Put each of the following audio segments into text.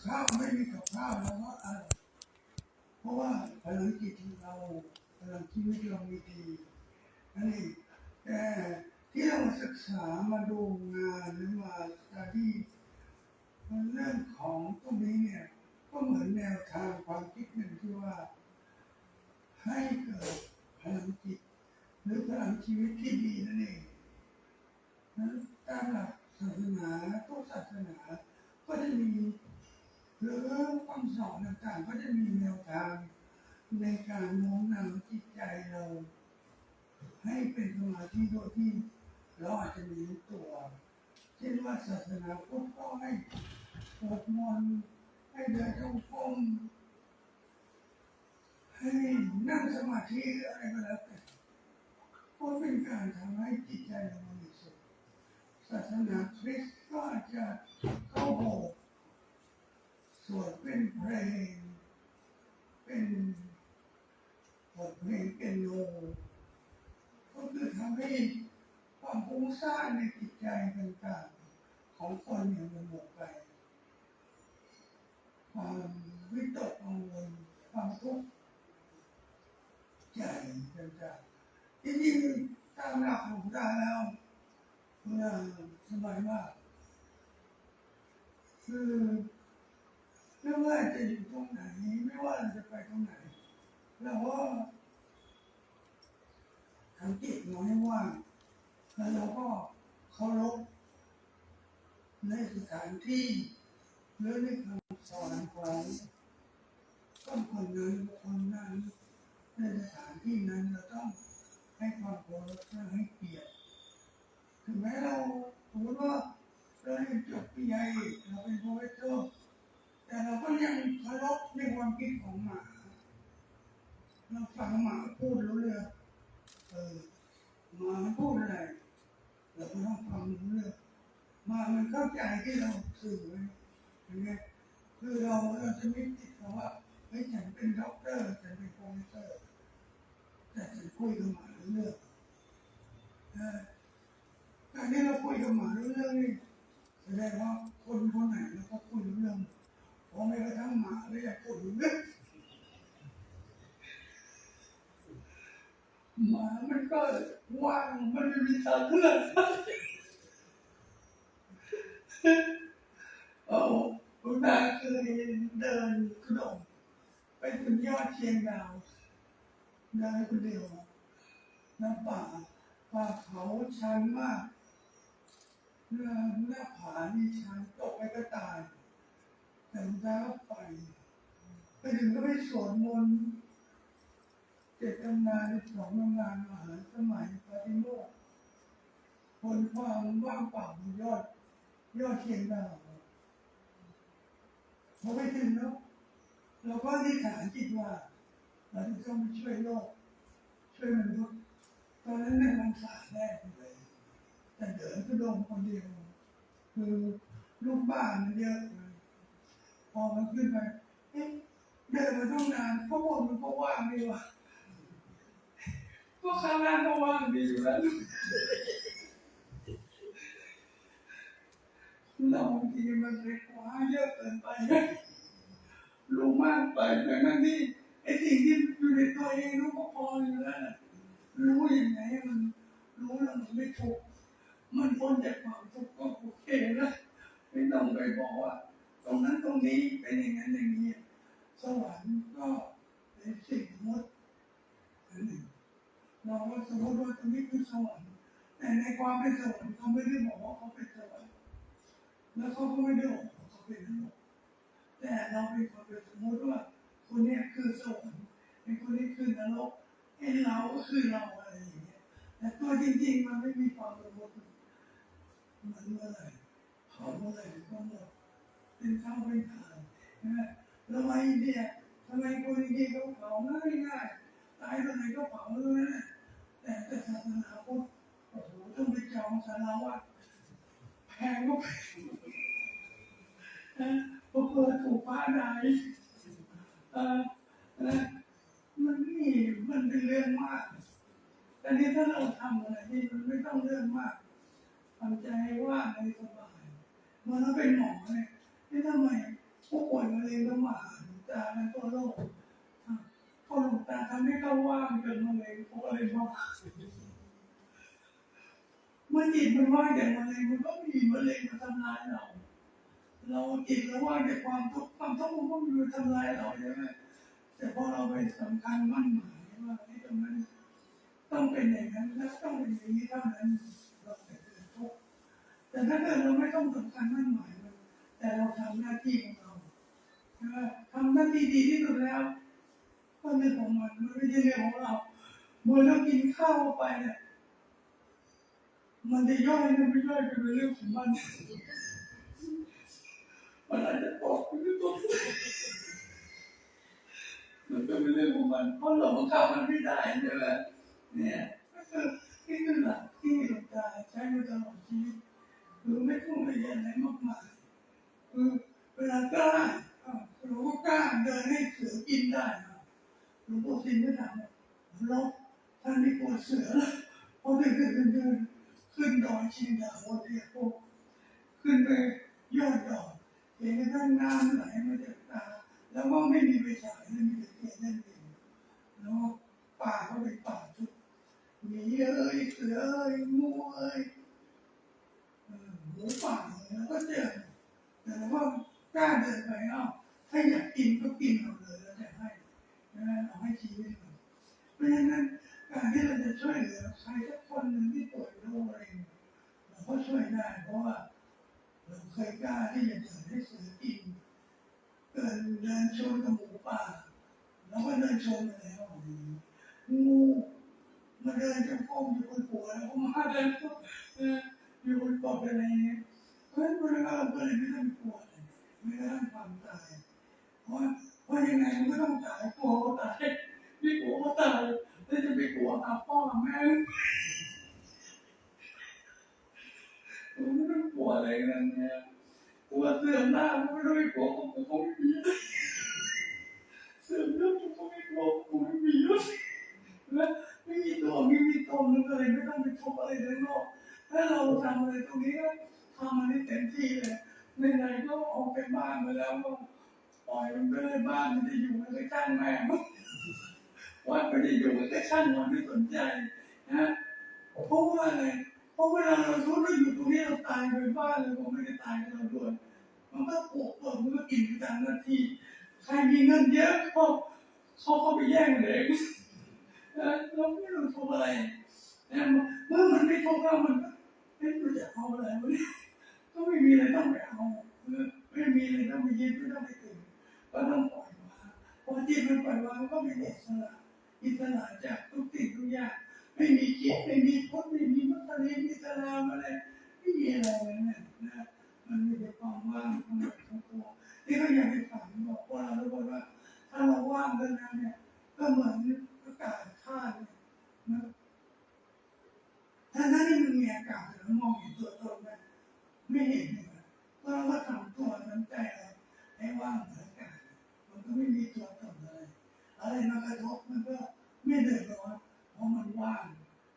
ข้าวไม่มีกับข้าวแล้วก็เพราะว่าพลังจิตเราพลังชีวิตเรามีดีนั่นเองแต่ที่เราศึกษามาดูงานหรือมาสตาดี้เรื่องของตรงนี้เนี่ยก็เหมือนแนวทางความคิดหนึ่งที่ว่าให้เกิดพลังจิตหรือพลังชีวิตที่ดีนั่นเองนั้นตามหลักศาสนาทุกศาสนาก็จะมีหรือคำสอนต่างๆก็จะมีแนวทางในการโน้มน้าวจิตใจเราให้เป็นสมาธิโดยที่เราอาจจะมีตัวเช่นว่าศาสนาพุทธก็ให้สวดมนต์ให้เดินจงกรมให้นั่งสมาธิอะไรก็แล้วแต่ก็เป็นการทำให้จิตใจเราบริสุทธิ์ศาสนาคริสต์ก็อาจจะเข้าโบสถ์สวดเป็นเพลงเป็นบทเพลงเป็นโนก็คือทำให้ความฟุ้งซ่านในจิตใจต่างๆของคนเนี่ยมันหมดไปความวิตกกังวลความทุกข์ใจต่างๆจริงๆตามหลักของเราแล้วเมื่อสมัยว่าคือไม่ว่าจะอยู่ตรงไหนไม่ว่าเราจะไปตรงไหนเราก็ทำจิตเราให้ว่างแล้วเราก็เคารพในสถานที่หรือในคำสอนของคนนั้นคนนั้นในสถานที่นั้นเราต้องให้ความเคารพและให้เกียรติถึงแม้เราสมมติว่าเราเรียนจบปริญญาเอกเราเป็นโปรเฟสเซอร์แต่เราก็ยังเคารพในความคิดของหมาเราฟังหมาพูดรู้เรื่องหมาพูดอะไรเราก็ต้องฟังรู้เรื่องหมามันเข้าใจที่เราสื่อไว้อย่างเงี้ยคือเราจะไม่ติดว่าเฮ้ยฉันเป็นด็อกเตอร์ฉันเป็นโปรเฟสเซอร์แต่ฉันคุยกับหมารู้เรื่องการที่เราคุยกับหมารู้เรื่องนี่แสดงว่าคนคนไหนเราก็คุยรู้เรื่องเพราะไม่กระทั่งหมาเลยอยากคุยรู้เรื่องหมามันก็ว่างมันไม่มีทางเลือกคุณตาเคยเดินกระโดดไปบนยอดเชียงดาวเดินคนเดียวน้ำป่าเขาชันมากหน้าผานี่ชันตกไปก็ตายแต่คุณตาก็ไปถึงก็ไปสวดมนต์7 ตำนาน2 ตำนานมหาสมัยปฏิโมกข์บนความว่างเปล่าบนยอดเชียงดาวพอไปถึงแล้วเราก็อธิษฐานจิตว่าเราจะต้องไปช่วยโลกช่วยมนุษย์ตอนนั้นในพรรษาแรกเลยแต่เดินก็โดนคนเดียวคือลูกบ้านมันเยอะพอมันขึ้นไปเดินมาต้องนานข้างบนมันก็ว่างดีว่ะก็ข้างล่างก็ว่างดีอยู่แล้วเราบางทีมันเรียกว่าเยอะเกินไปรู้มากไปแต่นั่นนี่ไอ้สิ่งที่อยู่ในตัวเองรู้ก็พออยู่แล้วรู้อย่างไรมันรู้แล้วมันไม่ถูกมันพ้นจากความทุกข์ก็โอเคนะไม่ต้องไปบอกว่าตรงนั้นตรงนี้เป็นอย่างนั้นอย่างนี้สวรรค์ก็เป็นสิ่งมดเราก็สมมติว่าตรงนี้คือสวรรค์แต่ในความเป็นสวรรค์เขาไม่ได้บอกว่าเขาเป็นสวรรค์แล้วเขาก็ไม่ได้บอกว่าเขาเป็นนรกแต่เราเป็นความเป็นสมมติว่าคนนี้คือสวรรค์ไอ้คนนี้คือนรกไอ้เราก็คือเราอะไรอย่างเงี้ยแต่ตัวจริงๆมันไม่มีความสมมติมันเมื่อไหร่เผาเมื่อไหร่ก็หมดเป็นข้าวเป็นทานนะแล้วทำไมเนี่ยทำไมคนจริงๆเขาเผาง่ายๆตายตอนไหนก็เผาเลยนะแต่ศาสนาพุทธโอ้โหต้องไปจองศาลาวัดแพงก็แพงพอเปิดถูกฟ้าได้มันนี่มันเป็นเรื่องมากแต่นี่ถ้าเราทำอะไรที่มันไม่ต้องเรื่องมากทำใจว่างให้สบายเมื่อเราเป็นหมอเนี่ยที่ทำไมทุก ป่วยมะเร็งก็มาหาหลวงตาแล้วทั่วโลกพอหลวงตาทำให้เขาว่างจนมะเร็งเขาก็เลยมาเมื่อจิตมันว่างจากมะเร็งมันก็มีมะเร็งมาทำลายเราจิตเราว่างจากความทุกข์มันก็มีมาทำลายเราใช่ไหมแต่พอเราไปสำคัญมั่นหมายว่าไอ้ตรงนั้นต้องเป็นอย่างนั้นแล้วต้องเป็นอย่างนี้เท่านั้นเราจะเกิดทุกข์แต่ถ้าเกิดเราไม่ต้องสำคัญมั่นหมายมันแต่เราทำหน้าที่ของเราทำหน้าที่ดีที่สุดแล้วก็เรื่องของมันไม่ใช่เรื่องของเราเมื่อเรากินข้าวไปเนี่ยมันจะย่อยหรือไม่ย่อยเป็นเรื่องของมันมันอาจจะตกหรือตกมันเป็นเรื่องของมันเพราะเราบังคับมันไม่ได้ใช่ไหมเนี่ยนี่คือหลักที่หลวงตาใช้มาตลอดชีวิตคือไม่ต้องไปเรียนอะไรมากมายคือเวลากล้าเราก็กล้าเดินให้เสือกินได้หลวงปู่สิงห์ก็ถามเราท่านไม่กลัวเสือแล้วพอเดินขึ้นดอยเชียงดาวเนี่ยพวกขึ้นไปยอดดอยเห็นกระทั่งน้ำไหลมาจากตาแล้วก็ไม่มีไฟฉายไม่มีเทียนนั่นเองแล้วป่าก็เป็นป่าชุดมีเสืองูหมูป่าแล้วก็เจอแต่ว่ากล้าเดินไปถ้าอยากกินก็กินเอาเลยแล้วจะให้เอาให้ชีวิตเราเพราะฉะนั้นการที่เราจะช่วยเหลือใครสักคนหนึ่งที่ป่วยโรคอะไรเราก็ช่วยได้เพราะว่าเราเคยกล้าที่จะเดินให้เสือกินเดินชนกับหมูป่าแล้วก็เดินชนไปแล้วงูมาเดินจงกรมอยู่บนหัวแล้วก็มาเดินอยู่บนเกาะอะไรเงี้ยเพราะฉะนั้นเราก็เลยไม่ต้องกลัวเลยไม่ต้องความตายเพราะยังไงมันก็ต้องตายกลัวก็ตายไม่กลัวก็ตายแล้วจะไปกลัวหาพ่อแม่ผมไม่ต้องกลัวอะไรกันเนี่ยกลัวเสื่อมหน้าผมไม่ต้องไปกลัวผมไม่มีเสื่อมหน้าผมไม่กลัวผมไม่มีแล้วไม่มีตัวไม่มีตนมันเลยไม่ต้องไปทุกข์อะไรในโลกถ้าเราทำอะไรตรงนี้ก็ทำมันให้เต็มที่เลยไหนๆก็ออกไปบ้านมาแล้วก็ปล่อยมันไปเลยบ้านมันจะอยู่มันก็ช่างแม่ว่ามันจะอยู่มันก็ช่างมันไม่สนใจนะเพราะว่าอะไรเพราะเวลาเราทุกข์เราอยู่ตรงนี้เราตายไปบ้านเลยผมไม่ได้ตายกับเราด้วยมันก็ปวดมันก็กินไปตามหน้าที่ใครมีเงินเยอะเขาไปแย่งเลยเราไม่รู้ทำอะไรเมื่อมันไม่ทุกข์แล้วมันไม่รู้จะเอาอะไรวะเนี่ยก็ไม่มีอะไรต้องไปเอาไม่มีอะไรต้องไปยึดไม่ต้องไปถือก็ต้องปล่อยวางพอจิตมันปล่อยวางก็เป็นอิสระจากทุกสิ่งทุกอย่างไม่มีคิดไม่มีพุทธไม่มีมัตตานีมีสลามอะไรไม่มีอะไรเลยนะมันมีแต่ความว่างของตัวที่เขาอยากให้ฝันบอกพวกเราทุกคนว่าถ้าเราว่างกันแล้วเนี่ยก็เหมือนอากาศข้างนะถ้าที่มันมีอากาศแล้วมองเห็นตัวตนไหมไม่เห็นเลยเพราะเราทำตัวน้ำใจเราให้ว่างเหมือนอากาศมันก็ไม่มีตัวตนอะไรมากระทบมันก็ไม่เดือดร้อนเพราะมันว่าง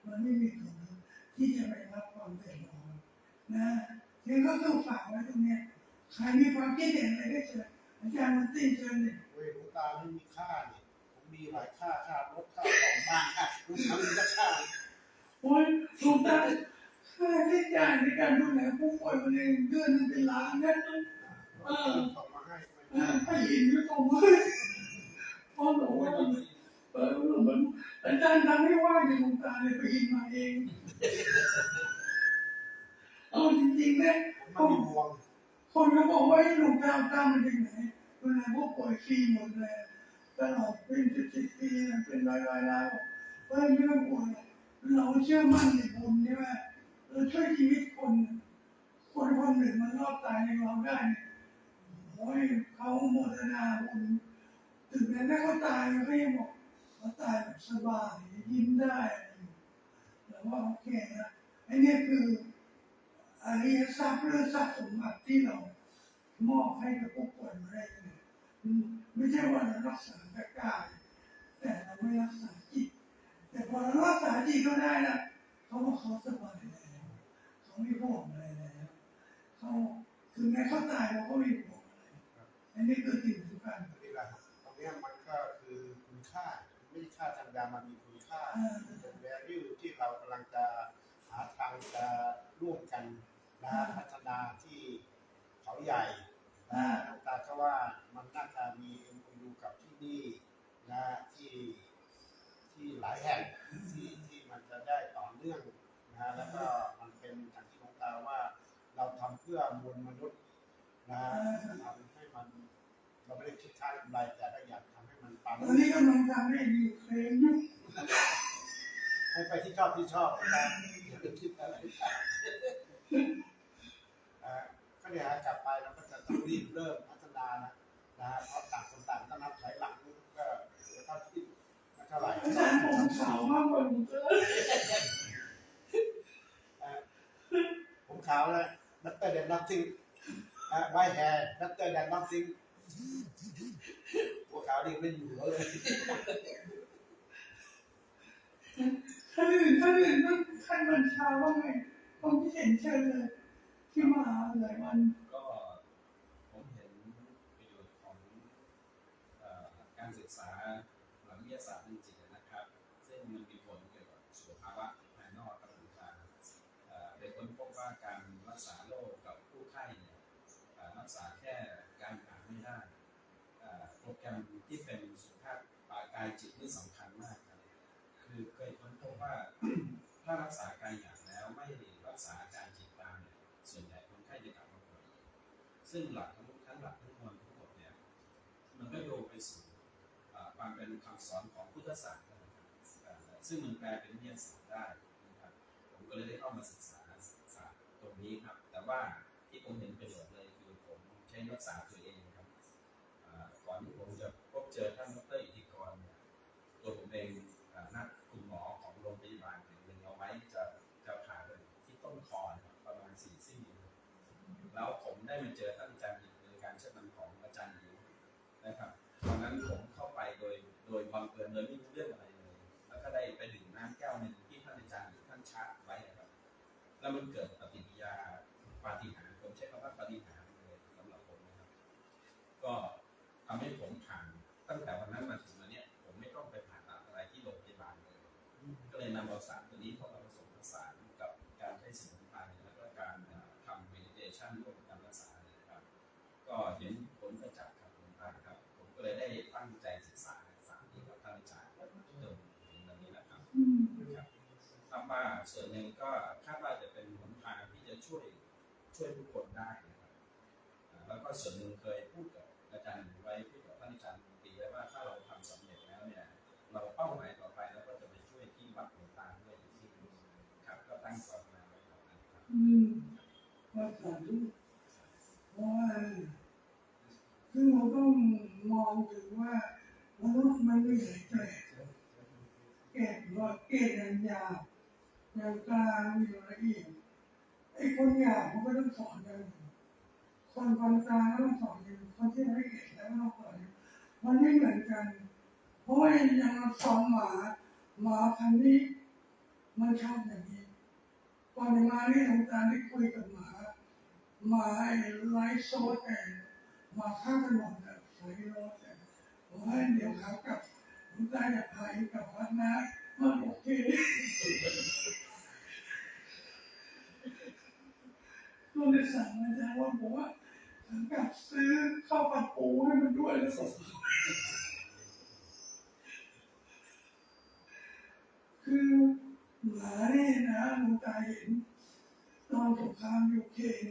มันไม่มีตัวตนที่จะไปรับความเดือดร้อนนะนี่ก็ต้องฝากไว้ตรงนี้ใครมีความคิดเห็นอะไรก็เชิญอาจารย์มันติ้งเชิญเลยหลวงตาไม่มีค่าเนี่ยผมมีหลายค่ารถค่าของบ้านค่ะหลวงตามีค่าโอ้ยหลวงตาค่าใช้จ่ายในการดูแลผู้ป่วยมะเร็งเดือนนึงเป็นล้านนะส่งมาให้อินก็ส่งมาพ่อหลวงว่าเหมือนอาจารย์ทำให้ว่าอย่างหลวงตาเลยไปอินมาเองเอาจริงๆนะคนก็บอกว่าหลวงตาตามมันยังไงดูแลผู้ป่วยฟรีหมดเลยตลอดเป็น10 ปีเป็นร้อยแล้วไม่ต้องกลัวเราเชื่อมั่นในบุญใช่ไหมเราช่วยชีวิตคนหนึ่งมันรอดตายในเราได้โอ้ยเขาโมทนาบุญถึงแม้เขาตายเขายังบอกเขาตายแบบสบายยิ้มได้แต่ว่าโอเคนะไอ้นี่คืออริยทรัพย์หรือทรัพย์สมบัติที่เรามอบให้กับผู้ป่วยมะเร็งไม่ใช่ว่าเรารักษาแต่กายแต่เราไม่รักษาจิตแต่พอเรารักษาจิตก็ได้นะเขาบอกเขาสบายแล้วเขาไม่ห่วงอะไรแล้วเขาถึงแม้เขาตายเราก็ไม่ห่วงอะไร อันนี้คือสิ่งสำคัญนี่แหละตรงนี้มันก็คือคุณค่าไม่ใช่ค่าทางยามันมีคุณค่าเป็น value ที่เรากำลังจะหาทางจะร่วมกันนะพัฒนาที่เขาใหญ่นะตาก็ว่ามันน่าจะมี MOU กับที่นี่นะที่หลายแห่งที่มันจะได้ต่อเนื่องนะแล้วก็มันเป็นอย่างที่หลวงตาว่าเราทำเพื่อมวลมนุษย์นะทำให้มันเราไม่ได้คิดค่ากำไรแต่เราอยากทำให้มันปัง ตอนนี้กำลังทำให้อยู่เคลมอยู่ให้ไปที่ชอบนะอย่าไปคิดอะไรก็เนี่ยกลับไปเราก็จะต้องรีบเริ่มพัฒนานะเพราะต่างคนต่างต้องนับถอยหลังก็เท่าที่เท่าไหร่ผมขาวมากกว่าผมผมขาวเลยนัตเตอร์เดนนัตติ้งไวท์แฮร์นัตเตอร์เดนนัตติ้งหัวขาวนี่ไม่อยู่แล้วเลยท่านอื่นต้องท่านบัญชาว่าไงผมที่เห็นเชิญเลยที่มาหลายวันก็ผมเห็นประโยชน์ของการศึกษาหลักวิทยาศาสตร์ทางจิตนะครับซึ่งมันมีผลเกี่ยวกับสุขภาวะภายนอกกับต่างๆได้ค้นพบว่าการรักษาโรคกับผู้ไข้เนี่ยรักษาแค่การหาไม่ได้โปรแกรมที่เป็นสุขภาพกายจิตนี่สำคัญมากครับคือเคยค้นพบว่า ถ้ารักษากายอย่างแล้วไม่รักษาอาการจิตตามเนี่ยส่วนใหญ่คนไข้จะกลับมาป่วยซึ่งหลักทั้งหลักทั้งมวลทั้งหมดเนี่ยมันก็โยงไปสู่ความเป็นคำสอนของพุทธศาสนาซึ่งมันแปลเป็นวิทยาศาสตร์ได้นะครับผมก็เลยได้เข้ามาศึกษาศาสตร์ตรงนี้ครับแต่ว่าที่ผมเห็นประโยชน์เลยคือผมใช้รักษาตัวเองครับก่อนที่ผมจะพบเจอท่านดร.อิทธิกรเนี่ยตัวผมเองนัดคุณหมอของโรงพยาบาลแห่งหนึ่งเอาไว้จะผ่าเลยที่ต้นคอประมาณ4 ซี่แล้วผมได้มาเจอท่านอาจารย์หญิงในการเชิดนำของอาจารย์หญิงนะครับตอนนั้นผมเข้าไปโดยบังเอิญเลยไม่รู้เรื่องอะไรเลยแล้วก็ได้ไปดื่มน้ำแก้วหนึ่งที่ท่านอาจารย์หญิงท่านชาร์จไว้ครับแล้วมันเกิดปฏิกิริยาปาฏิหาริย์ผมใช้คำว่าปาฏิหาริย์เลยสำหรับผมนะครับก็ทำให้ผมผ่านตั้งแต่วันนั้นมาถึงวันนี้ผมไม่ต้องไปผ่าตัดอะไรที่โรงพยาบาลเลยก็เลยนำเอาสารตัวนี้เข้ามาผสมผสานกับการใช้สมุนไพรแล้วก็การทำ meditation ร่วมกับการรักษานะครับก็เห็นผลประจักษ์ครับคุณพันครับผมก็เลยได้ตั้งใจศึกษาสารนี้กับท่านอาจารย์จนถึงวันนี้นะครับคาดว่าส่วนหนึ่งก็คาดว่าจะเป็นหนทางที่จะช่วยทุกคนได้นะครับแล้วก็ส่วนหนึ่งเคยพูดกับอาจารย์ไว้พูดกับท่านอาจารย์ตีไว้ว่าถ้าเราทำสำเร็จแล้วเนี่ยเราเป้าหมายต่อไปแล้วก็จะไปช่วยที่วัดหลวงตาด้วยที่ครับก็ตั้งความหมายไว้แบบนั้นครับว่าสาธุเพราะว่าคือเราต้องมองถึงว่ามนุษย์มันไม่ใช่เกศว่าเกศอย่างหยาบอย่างกลางอย่างละเอียดไอ้คนหยาบมันก็ต้องสอนกันคนกลางก็ต้องสอนกันคนที่ละเอียดแล้วก็ต้องสอนกันมันไม่เหมือนกันเพราะว่าอย่างเราสอนหมาพันธุ์นี้มันชอบอย่างนี้ก่อนมาเนี่ยหลวงตาได้คุยกับหมาไลฟ์โซดแต่หมาข้างถนนแบบสายรถแต่ผมว่าเดี๋ยวเขากับหลวงตาจะพากับวัดนะมันโอเคก็เลยสั่งอาจารย์ว่าผมว่าถึงกับซื้อข้าวผัดปูให้มันด้วยแล้วคือหมาเนี่ยนะหลวงตาเห็นตอนสงครามยูเครน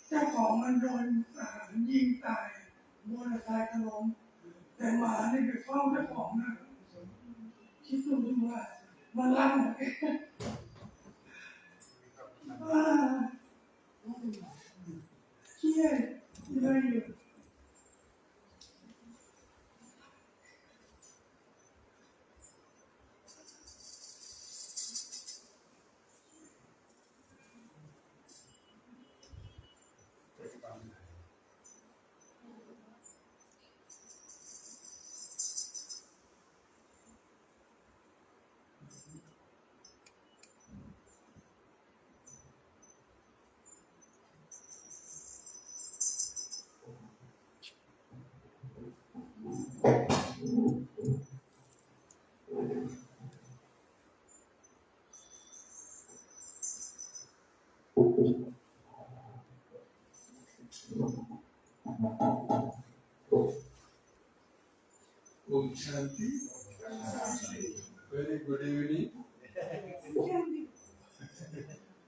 เจ้าของมันโดนยิงตายมอเตอร์ไซค์ก็ล้มแต่หมาเนี่ยไปเฝ้าเจ้าของนะคิดดูว่ามันรักหมาเองเครียดอะไรอยู่ Shanti. Very good evening.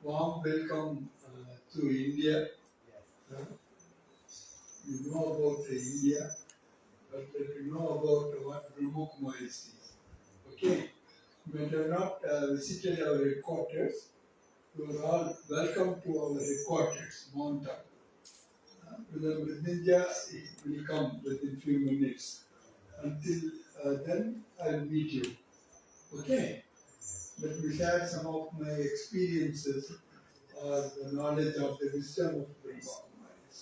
Warm welcome to India. You know about India, but you know about what Brahma Kumaris is. Okay, you may have not visited our headquarters. You are all welcome to our headquarters, Mount Abu. Brother Mridinja will come within few minutes. Until then, I'll meet you. Okay? Let me share some of my experiences or the knowledge of the wisdom of Brahma Kumaris.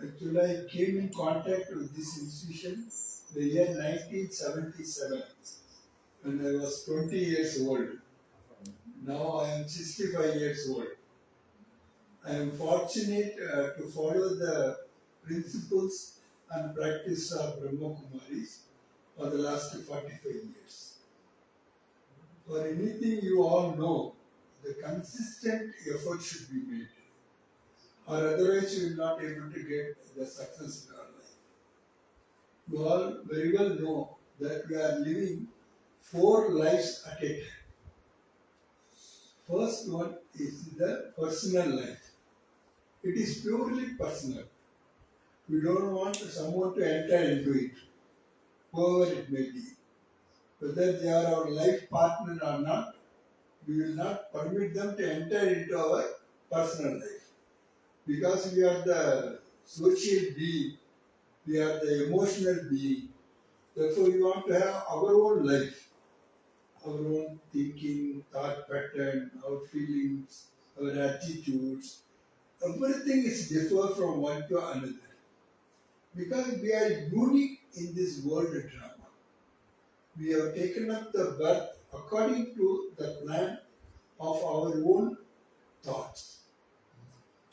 Actually, I came in contact with this institution the year 1977 when I was 20 years old. Now I am 65 years old. I am fortunate to follow the principles and practice of Brahma Kumaris for the last 45 years. For anything you all know, the consistent effort should be made, or otherwise you will not be able to get the success in our life. You all very well know that we are living 4 lives at a time. First one is the personal life. It is purely personal. We don't want someone to enter into it, whoever it may be. Whether they are our life partner or not, we will not permit them to enter into our personal life. Because we are the social being, we are the emotional being. Therefore, we want to have our own life, our own thinking, thought pattern, our feelings, our attitudes. Everything is different from one to another. Because we are unique in this world drama. We have taken up the birth according to the plan of our own thoughts.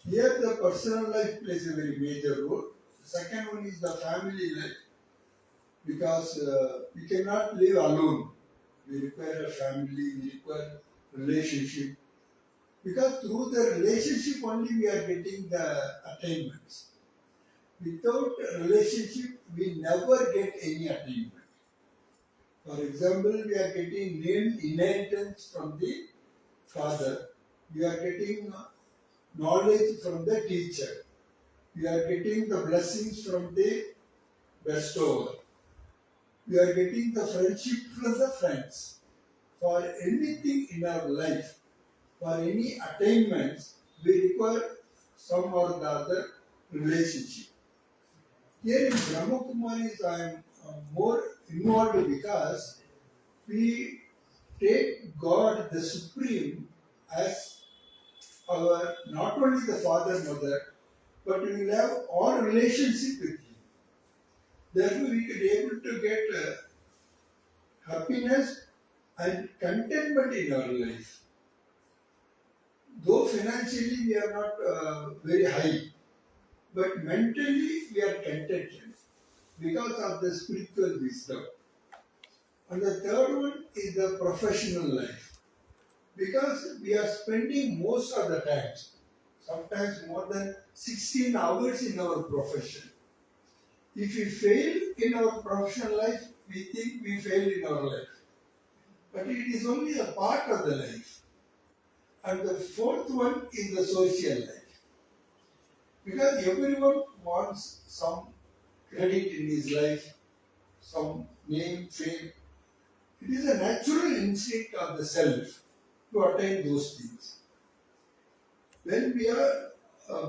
Here the personal life plays a very major role. The second one is the family life, because we cannot live alone. We require a family, we require relationship. Because through the relationship only we are getting the attainments. Without a relationship, we never get any attainment. For example, we are getting inheritance from the father. We are getting knowledge from the teacher. We are getting the blessings from the bestower. We are getting the friendship from the friends. For anything in our life, for any attainments, we require some or the other relationship. Here in Brahma Kumaris, I am more involved because we take God the Supreme as our not only the father, mother, but we will have all relationship with Him. Therefore, we could able to get happiness and contentment in our life. Though financially we are not very high, but mentally we are contented because of the spiritual wisdom. And the third one is the professional life. Because we are spending most of the time, sometimes more than 16 hours in our profession. If we fail in our professional life, we think we failed in our life. But it is only a part of the life. And the fourth one is the social life. Because everyone wants some credit in his life, some name, fame. It is a natural instinct of the self to attain those things. When we are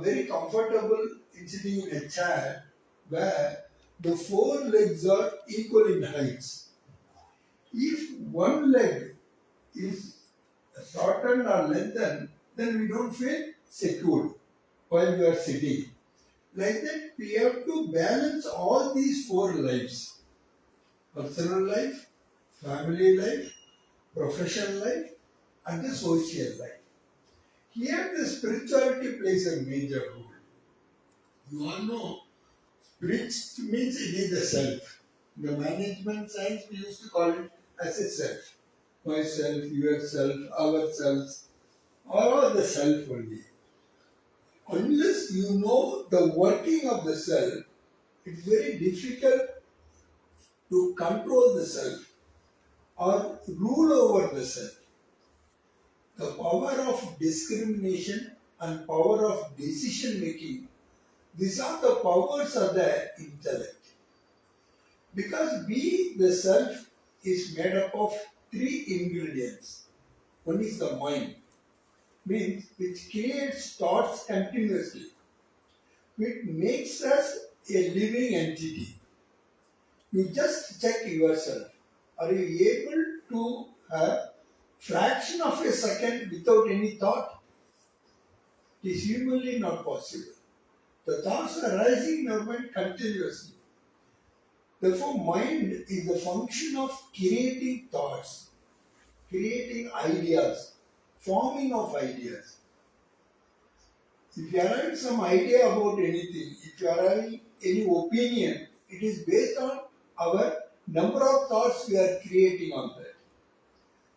very comfortable in sitting in a chair where the 4 legs are equal in heights, if one leg is shortened or lengthened, then we don't feel secure while we are sitting. Like that, we have to balance all these 4 lives: personal life, family life, professional life, and the social life. Here, the spirituality plays a major role. You all know, spirit means it is the self. In the management science, we used to call it as a self. Myself, yourself, ourselves, all the self only. Unless you know the working of the self, it's very difficult to control the self or rule over the self. The power of discrimination and power of decision making, these are the powers of the intellect. Because we, the self, is made up of three ingredients. One is the mind, means which creates thoughts continuously. It makes us a living entity. You just check yourself. Are you able to have fraction of a second without any thought? It is humanly not possible. The thoughts are rising in our mind continuously. Therefore, mind is the function of creating thoughts, creating ideas, forming of ideas. If you are having some idea about anything, if you are having any opinion, it is based on our number of thoughts we are creating on that.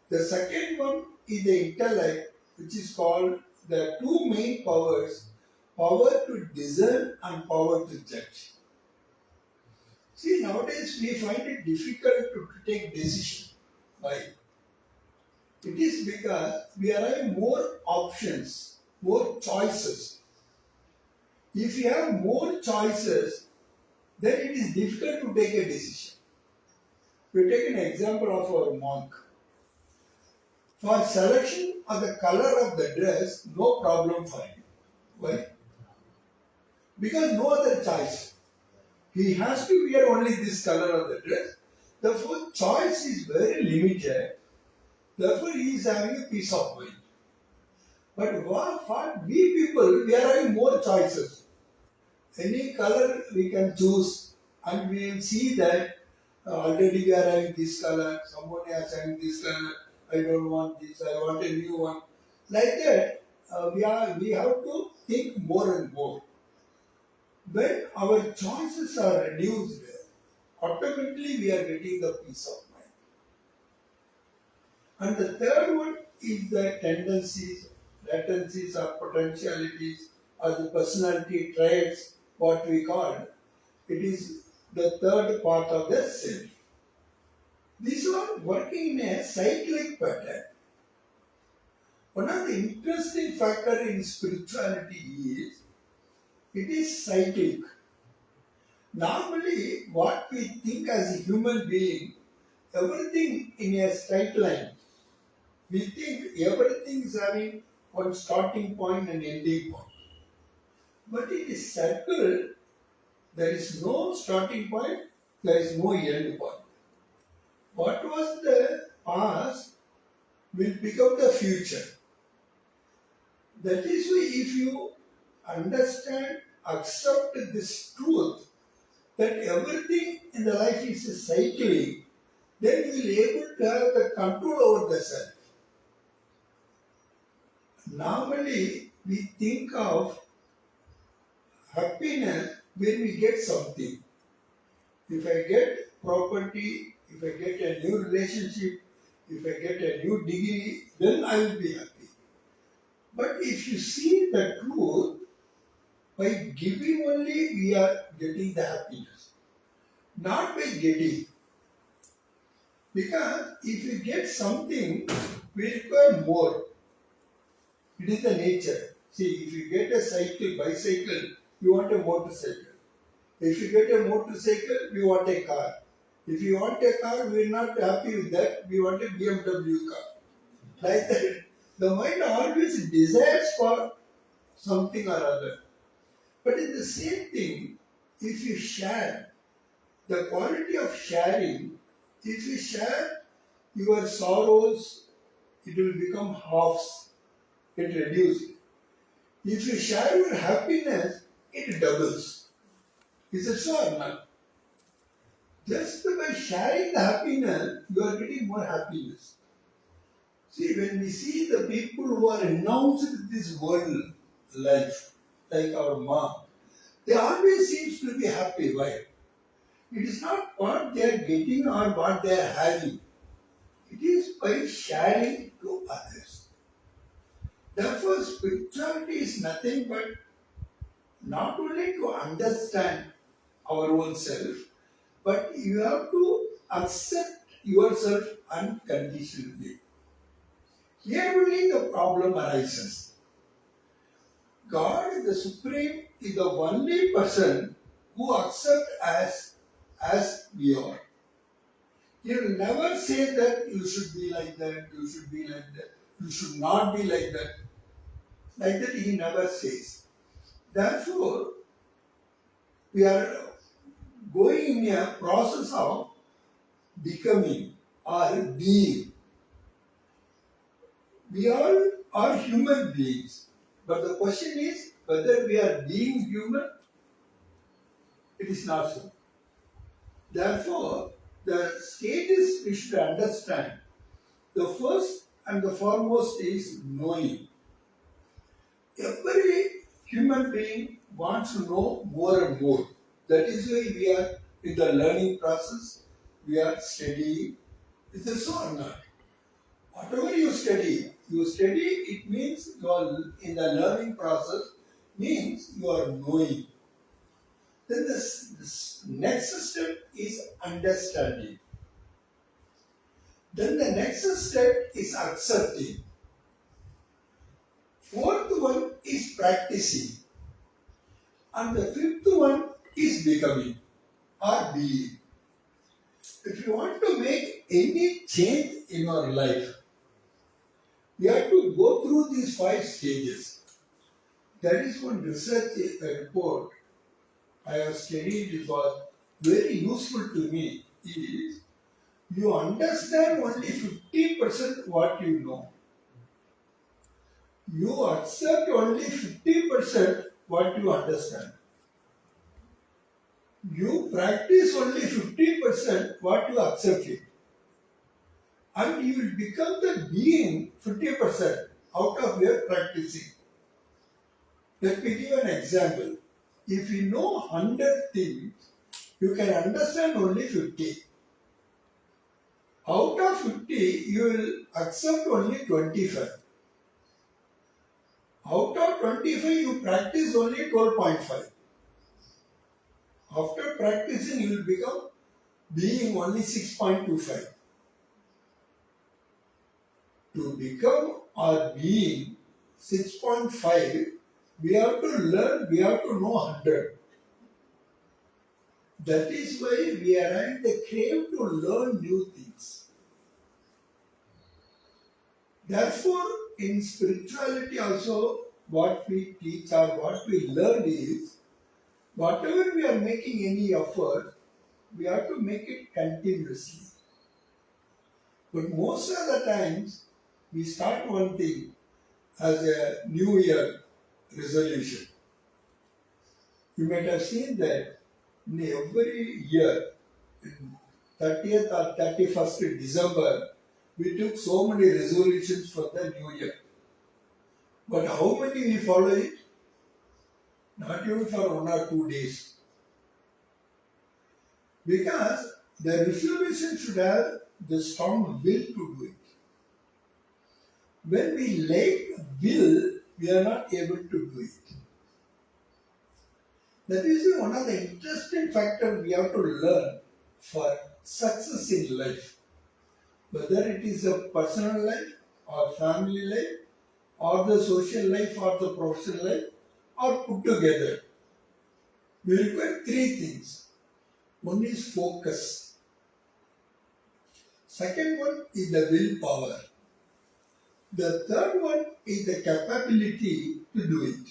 The second one is the intellect, which is called the two main powers, power to discern and power to judge. See, nowadays we find it difficult to take decision. Why? It is because we are having more options, more choices. If you have more choices, then it is difficult to take a decision. We take an example of our monk. For selection of the color of the dress, no problem for him. Why? Because no other choice. He has to wear only this color of the dress. Therefore, choice is very limited. Therefore, he is having a peace of mind. But what we people, we are having more choices. Any color we can choose, and we will see that already we are having this color, someone else having this color, I don't want this, I want a new one. Like that, we have to think more and more. When our choices are reduced, automatically we are getting the peace of mind. And the third one is the tendencies, tendencies or potentialities or the personality traits, what we call. It is the third part of the self. These are working in a cyclic pattern. One of the interesting factor in spirituality is it is cyclic. Normally, what we think as a human being, everything in a straight line. We think everything is having one starting point and ending point. But it is circle, there is no starting point, there is no end point. What was the past will become the future. That is why if you understand, accept this truth, that everything in the life is a cycling, then you will be able to have the control over the self. Normally, we think of happiness when we get something. If I get property, if I get a new relationship, if I get a new degree, then I will be happy. But if you see the truth, by giving only we are getting the happiness. Not by getting. Because if you get something, we require more. It is the nature. See, if you get a cycle, bicycle, you want a motorcycle. If you get a motorcycle, we want a car. If you want a car, we are not happy with that. We want a BMW car. Like that. The mind always desires for something or other. But in the same thing, if you share, the quality of sharing, if you share your sorrows, it will become halves, it reduces. If you share your happiness, it doubles. Is it so or not? Just by sharing the happiness, you are getting more happiness. See, when we see the people who are announced this world life, like our mom, they always seems to be happy. Why? It is not what they are getting or what they are having. It is by sharing to others. Therefore, spirituality is nothing but not only to understand our own self, But you have to accept yourself unconditionally. Here only the problem arises. God, the Supreme, is the only person who accepts as we are. He will never say that you should be like that, you should be like that, you should not be like that. Like that he never says. Therefore, we are going in a process of becoming or being. We all are human beings. But the question is whether we are being human. It is not so. Therefore, the stages we should understand. The first and the foremost is knowing. Every human being wants to know more and more. That is why we are in the learning process. We are studying. Is this so or not? Whatever you study, it means you are in the learning process, means you are knowing. Then this next step is understanding. Then the next step is accepting. Fourth one is practicing. And the fifth one is becoming or being. If you want to make any change in your life, you have to go through these 5 stages. That is one research report I have studied. It was very useful to me. Is you understand only 50% what you know. You accept only 50% what you understand. You practice only 50% what you accept it. And you will become the being 50% out of your practicing. Let me give an example. If you know 100 things, you can understand only 50. Out of 50, you will accept only 25. Out of 25, you practice only 12.5. After practicing, you will become being only 6.25. To become or being 6.5, we have to learn, we have to know 100. That is why we are having the crave to learn new things. Therefore, in spirituality also, what we teach or what we learn is, whatever we are making any effort, we have to make it continuously. But most of the times, we start one thing as a New Year resolution. You might have seen that in every year, in 30th or 31st December, we took so many resolutions for the New Year. But how many we follow it? Not even for 1 or 2 days. Because the resolution should have the strong will to do it. When we lack will, we are not able to do it. That is one of the interesting factors we have to learn for success in life. Whether it is a personal life or family life or the social life or the professional life or put together. We require 3 things. One is focus. Second one is the willpower. The third one is the capability to do it.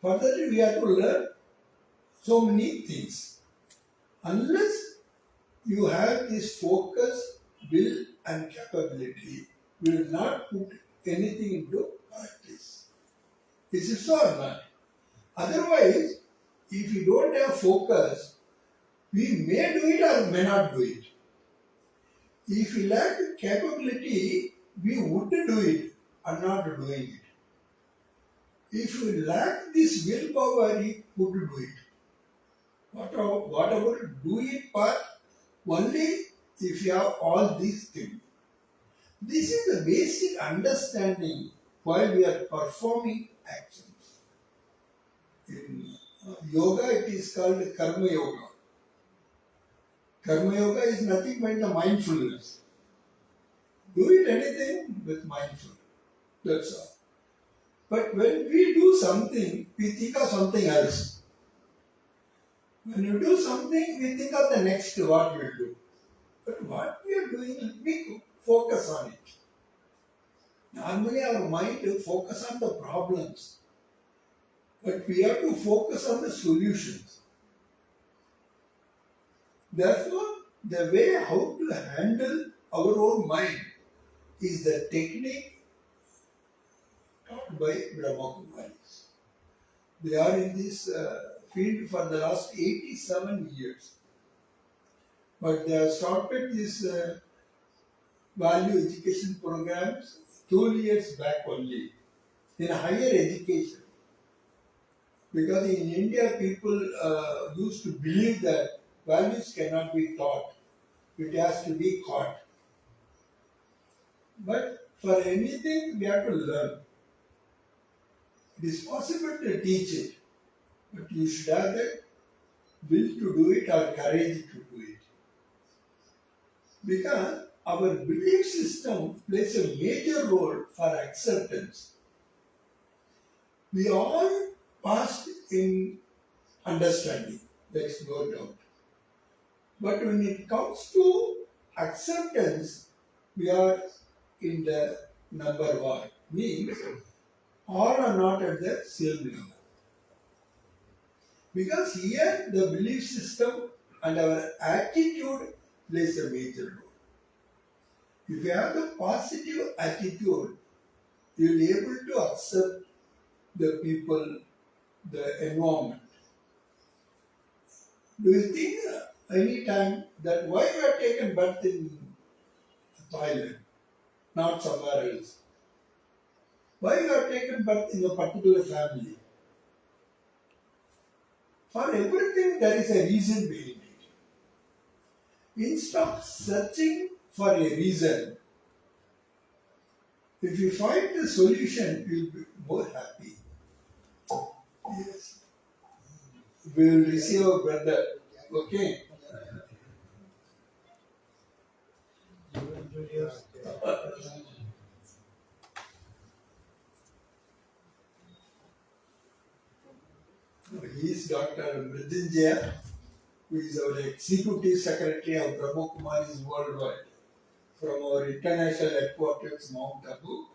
Further, we have to learn so many things. Unless you have this focus, will and capability, you will not put anything into practice. Is it so or not? Otherwise, if you don't have focus, we may do it or may not do it. If we lack capability, we would do it or not doing it. If we lack this willpower, we would do it. Whatever, do it, but only if you have all these things. This is the basic understanding while we are performing actions. In yoga, it is called karma yoga. Karma yoga is nothing but the mindfulness. Do it anything with mindful. That's all. But when we do something, we think of something else. When you do something, we think of the next what we'll do. But what we are doing, we focus on it. Normally our mind will focus on the problems. But we have to focus on the solutions. Therefore, the way how to handle our own mind is the technique taught by Brahma Kumaris. They are in this field for the last 87 years. But they have started this value education programs 2 years back only in higher education. Because in India, people used to believe that values cannot be taught, it has to be caught. But for anything, we have to learn. It is possible to teach it, but you should have the will to do it or courage to do it. Because our belief system plays a major role for acceptance. We all passed in understanding, there's no doubt. But when it comes to acceptance, we are in the number one. Means all are not at the same level. Because here the belief system and our attitude plays a major role. If you have the positive attitude, you will be able to accept the people, the environment. Do you think any time that why you have taken birth in Thailand, not somewhere else? Why you have taken birth in a particular family? For everything there is a reason behind it. Instead of searching for a reason, if you find the solution, you will be more happy. Yes. We will receive our brother. Okay? He is Dr. Mridunjaya, who is our Executive Secretary of Brahma Kumaris Worldwide from our international headquarters, Mount Abu.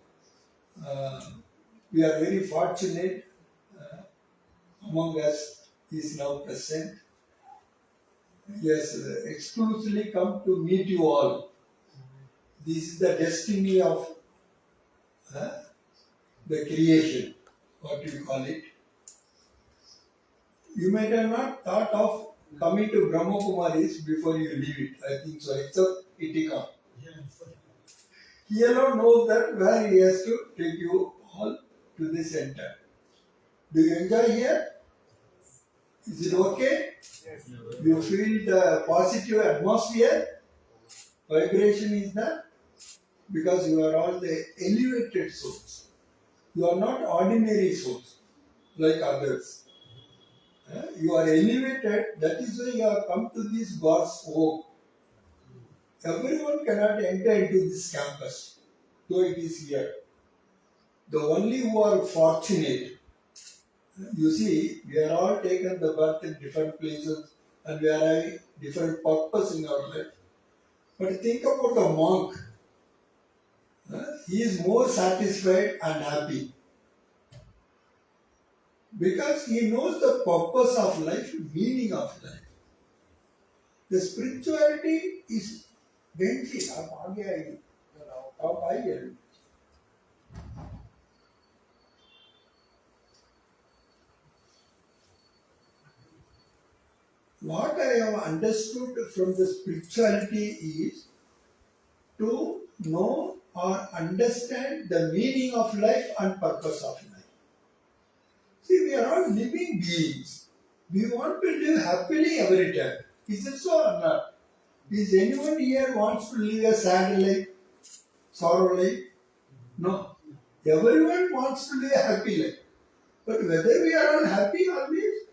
We are very fortunate among us. He is now present. He has exclusively come to meet you all. This is the destiny of the creation, what do you call it? You might have not thought of coming to Brahma Kumaris before you leave it. I think so, except Itika. He alone knows that where he has to take you all to the center. Do you enjoy here? Is it okay? Yes. Do you feel the positive atmosphere? Vibration is there? Because you are all the elevated souls. You are not ordinary souls like others. You are elevated, that is why you have come to this God's home. Everyone cannot enter into this campus, though it is here. The only who are fortunate, you see, we are all taken the birth in different places and we are having different purpose in our life. But think about the monk. He is more satisfied and happy because he knows the purpose of life, meaning of life. The spirituality is Benji. What I have understood from the spirituality is to know or understand the meaning of life and purpose of life. See, we are all living beings. We want to live happily every time. Is it so or not? Is anyone here wants to live a sad life, sorrow life? No. Everyone wants to live a happy life. But whether we are all happy always?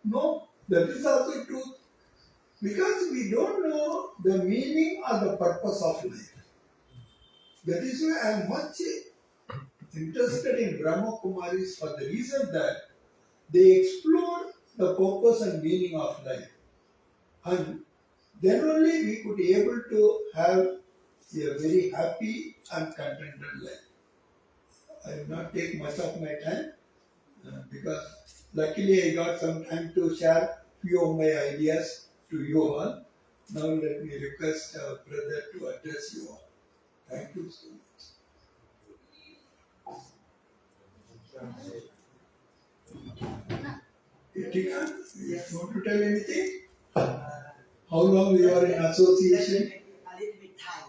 No. That is also truth. because we don't know the meaning or the purpose of life. That is why I am much interested in Brahma Kumaris for the reason that they explore the purpose and meaning of life. And then only we could be able to have a very happy and contented life. I will not take much of my time because luckily I got some time to share few of my ideas to you all. Now let me request our brother to address you all. Thank you so much. Etika, you want to tell anything? How long you are in association? A little bit time.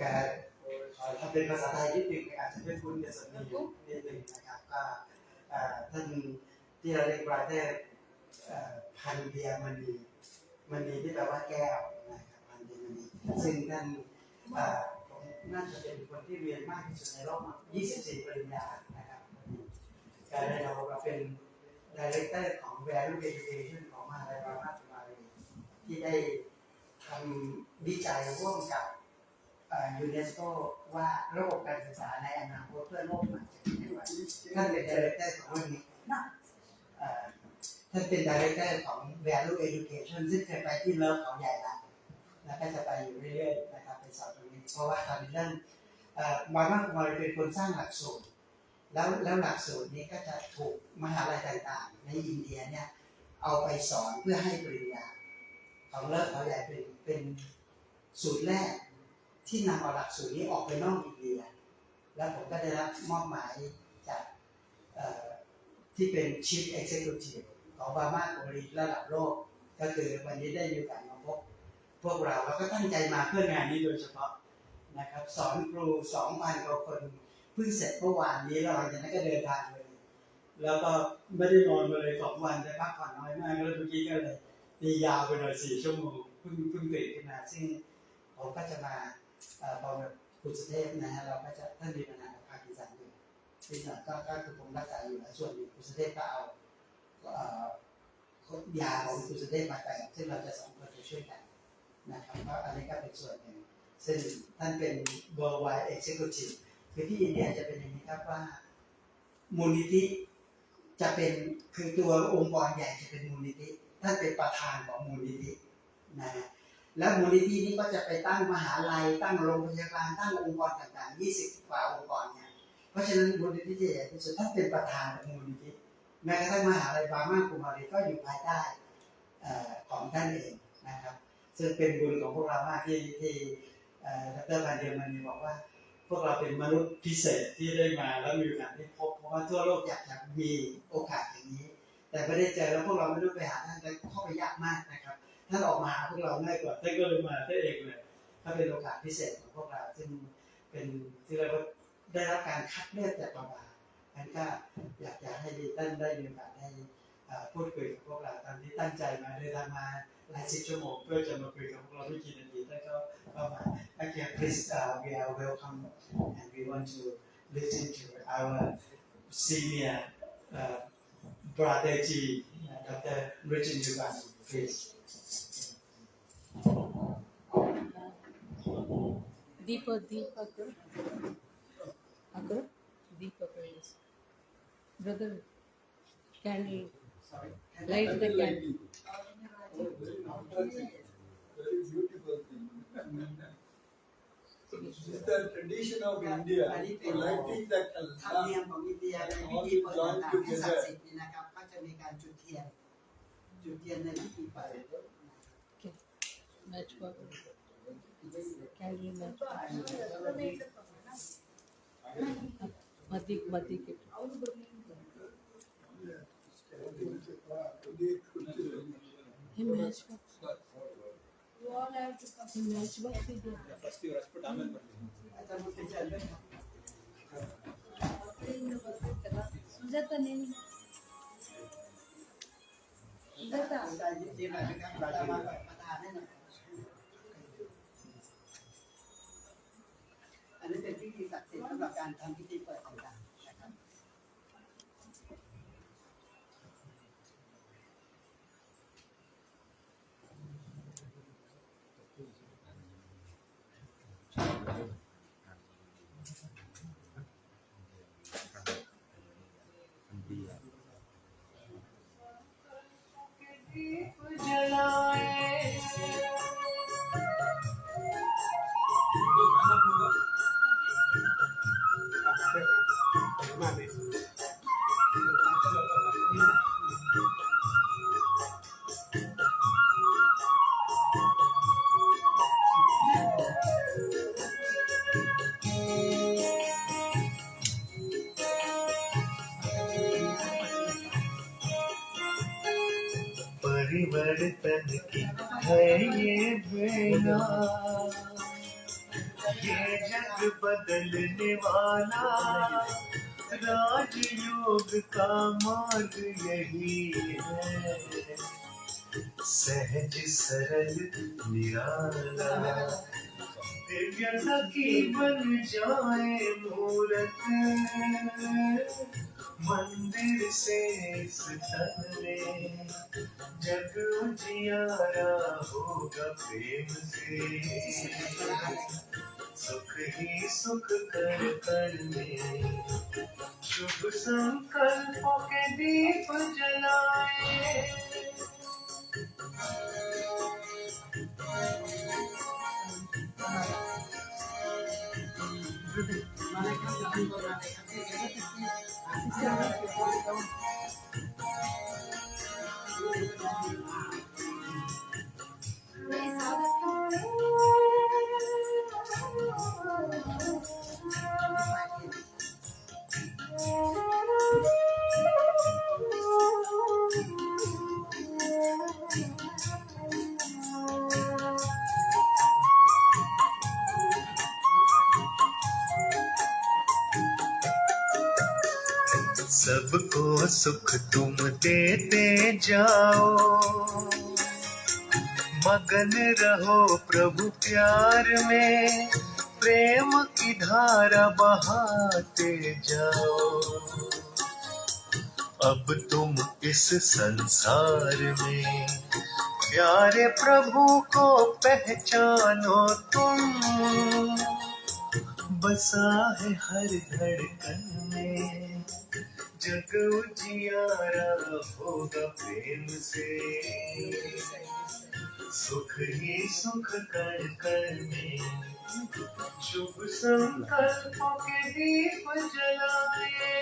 การถ้าเป็นภาษาไทยนิดหนึ่งอาจจะไม่คุ้นในส่วนนี้นิดหนึ่งนะครับก็ท่านที่เราเรียกว่าได้พันเดียมณีที่แปลว่าแก้วนะครับพันเดียมณีซึ่งท่านผมน่าจะเป็นคนที่เรียนมากที่สุดในโลก24 ปริญญานะครับการได้เราเป็น Director ของ Value Education ของมหาวิทยาลัยราชภัฏที่ได้ทำวิจัยร่วมกับยูเนสโกว่าระบบการศึกษาในอนาคตเพื่อโลกใหม่จะเป็นอย่างไรท่านเป็นดีเรคเตอร์ของเรื่องนี้ท่านเป็นดีเรคเตอร์ของ Value Education ซึ่งเคยไปที่เลิฟเขาใหญ่แล้วก็จะไปอยู่เรื่อยๆนะครับไปสอนตรงนี้เพราะว่าตอนนี้เรื่องบางมากเป็นคนสร้างหลักสูตรแล้วหลักสูตรนี้ก็จะถูกมหาลัยต่างๆในอินเดียเนี่ยเอาไปสอนเพื่อให้ปริญญาของเลิฟเขาใหญ่เป็นสูตรแรกที่นำเอาหลักสูตรนี้ออกไปนอกอินเดียแล้วผมก็ได้รับมอบหมายจากที่เป็น Chief Executive ของบามาโกรีระดับโลกก็คือวันนี้ได้มีโอกาสมาพบพวกเราแล้วก็ตั้งใจมาเพื่องานนี้โดยเฉพาะนะครับสอนครู 2,000 กว่าคนเพิ่งเสร็จเมื่อวานนี้แล้วหลังจากนั้นก็เดินทางเลยแล้วก็ไม่ได้นอนมาเลย2 วันแต่พักผ่อนน้อยมากแล้วเมื่อกี้ก็เลยตียาวไปหน่อย4 ชั่วโมงเพิ่งตื่นขึ้นมาซึ่งผมก็จะมาพอคุณสุเทพนะฮะเราก็จะท่านมีปัญหาพาร์กินสันอยู่ที่สันก็คือผมรักษาอยู่แล้วส่วนคุณสุเทพก็เอายาของคุณสุเทพมาแต่งซึ่งเราจะ2 คนจะช่วยกันนะครับก็อันนี้ก็เป็นส่วนหนึ่งซึ่งท่านเป็น Worldwide Executive คือที่อินเดียจะเป็นอย่างนี้ครับว่ามูลนิธิจะเป็นคือตัวองค์กรใหญ่จะเป็นมูลนิธิท่านเป็นประธานของมูลนิธินะแล้วมูลนิธินี้ก็จะไปตั้งมหาลัยตั้งโรงพยาบาลตั้งองค์กรต่างๆ20 กว่าองค์กรเนี่ยเพราะฉะนั้นมูลนิธิใหญ่ที่สุดท่านเป็นประธานของมูลนิธิแม้กระทั่งมหาลัยบามากุมารีก็อยู่ภายใต้ของท่านเองนะครับซึ่งเป็นบุญของพวกเรามากที่ดร.พันเดียมณีบอกว่าพวกเราเป็นมนุษย์พิเศษที่ได้มาแล้วมีโอกาสได้พบเพราะว่าทั่วโลกอยากจะมีโอกาสอย่างนี้แต่ไม่ได้เจอแล้วพวกเราไม่รู้ไปหาท่านแต่เข้าไปยากมากนะครับท่านออกมาหาพวกเราง่ายกว่าท่านก็เลยมาท่านเองเลยถ้าเป็นโอกาสพิเศษของพวกเราซึ่งเป็นที่เราได้รับการคัดเลือกจากบาบางั้นก็อยากจะให้ท่านได้มีโอกาสได้พูดคุยกับพวกเราตอนที่ตั้งใจมาเดินทางมาหลาย10 ชั่วโมงเพื่อจะมาคุยกับพวกเราไม่กี่นาทีท่านก็เข้ามา Okay, please, we are welcome and we want to listen to our senior brother G, Dr. Richard Yuban, please. Deepak, please. Brother, candle. Sorry. Light the candle. Very beautiful thing. It's the tradition of India. Lighting the ธรรมเนียมของอินเดียในพิธีเปิดต่างๆที่ศักดิ์สิทธิ์นี่นะครับก็จะมีการจุดเทียนในพิธีเปิด Okay. Matchbox. Candle matchbox. Madhi kit. Hey, matchbox. Hey, matchbox is there. First you respect Amen. อาจารย์มุขเชิญด้วยครับ Sujata name. Sujata. อาจารย์ยืนหน่อยนะครับอาจารย์มาประธานให้หน่อยอันนี้เป็นพิธีศักดิ์สิทธิ์สำหรับการทำพิธีเปิดต่างๆนะครับ परिवर्तन की है ये बेला, ये जग बदलने वाला राजयोग का मार्ग यही है, सहज सरल निराला, दिव्यता की बन जाए मूरत, मंदिर से इस तन में जग उजियारा होगा प्रेम से, सुख ही सुख कर कर में शुभ संकल्पों के दीप जलाए। सबको सुख तुम देते जाओ, मगन रहो प्रभु प्यार में, प्रेम की धारा बहाते जाओ। अब तुम इस संसार में प्यारे प्रभु को पहचानो तुम, बसा है हर धड़कन में जग उजियारा होगा प्रेम से, सुख ही सुख कर कर में शुभ संकल्पों के दीप जलाए।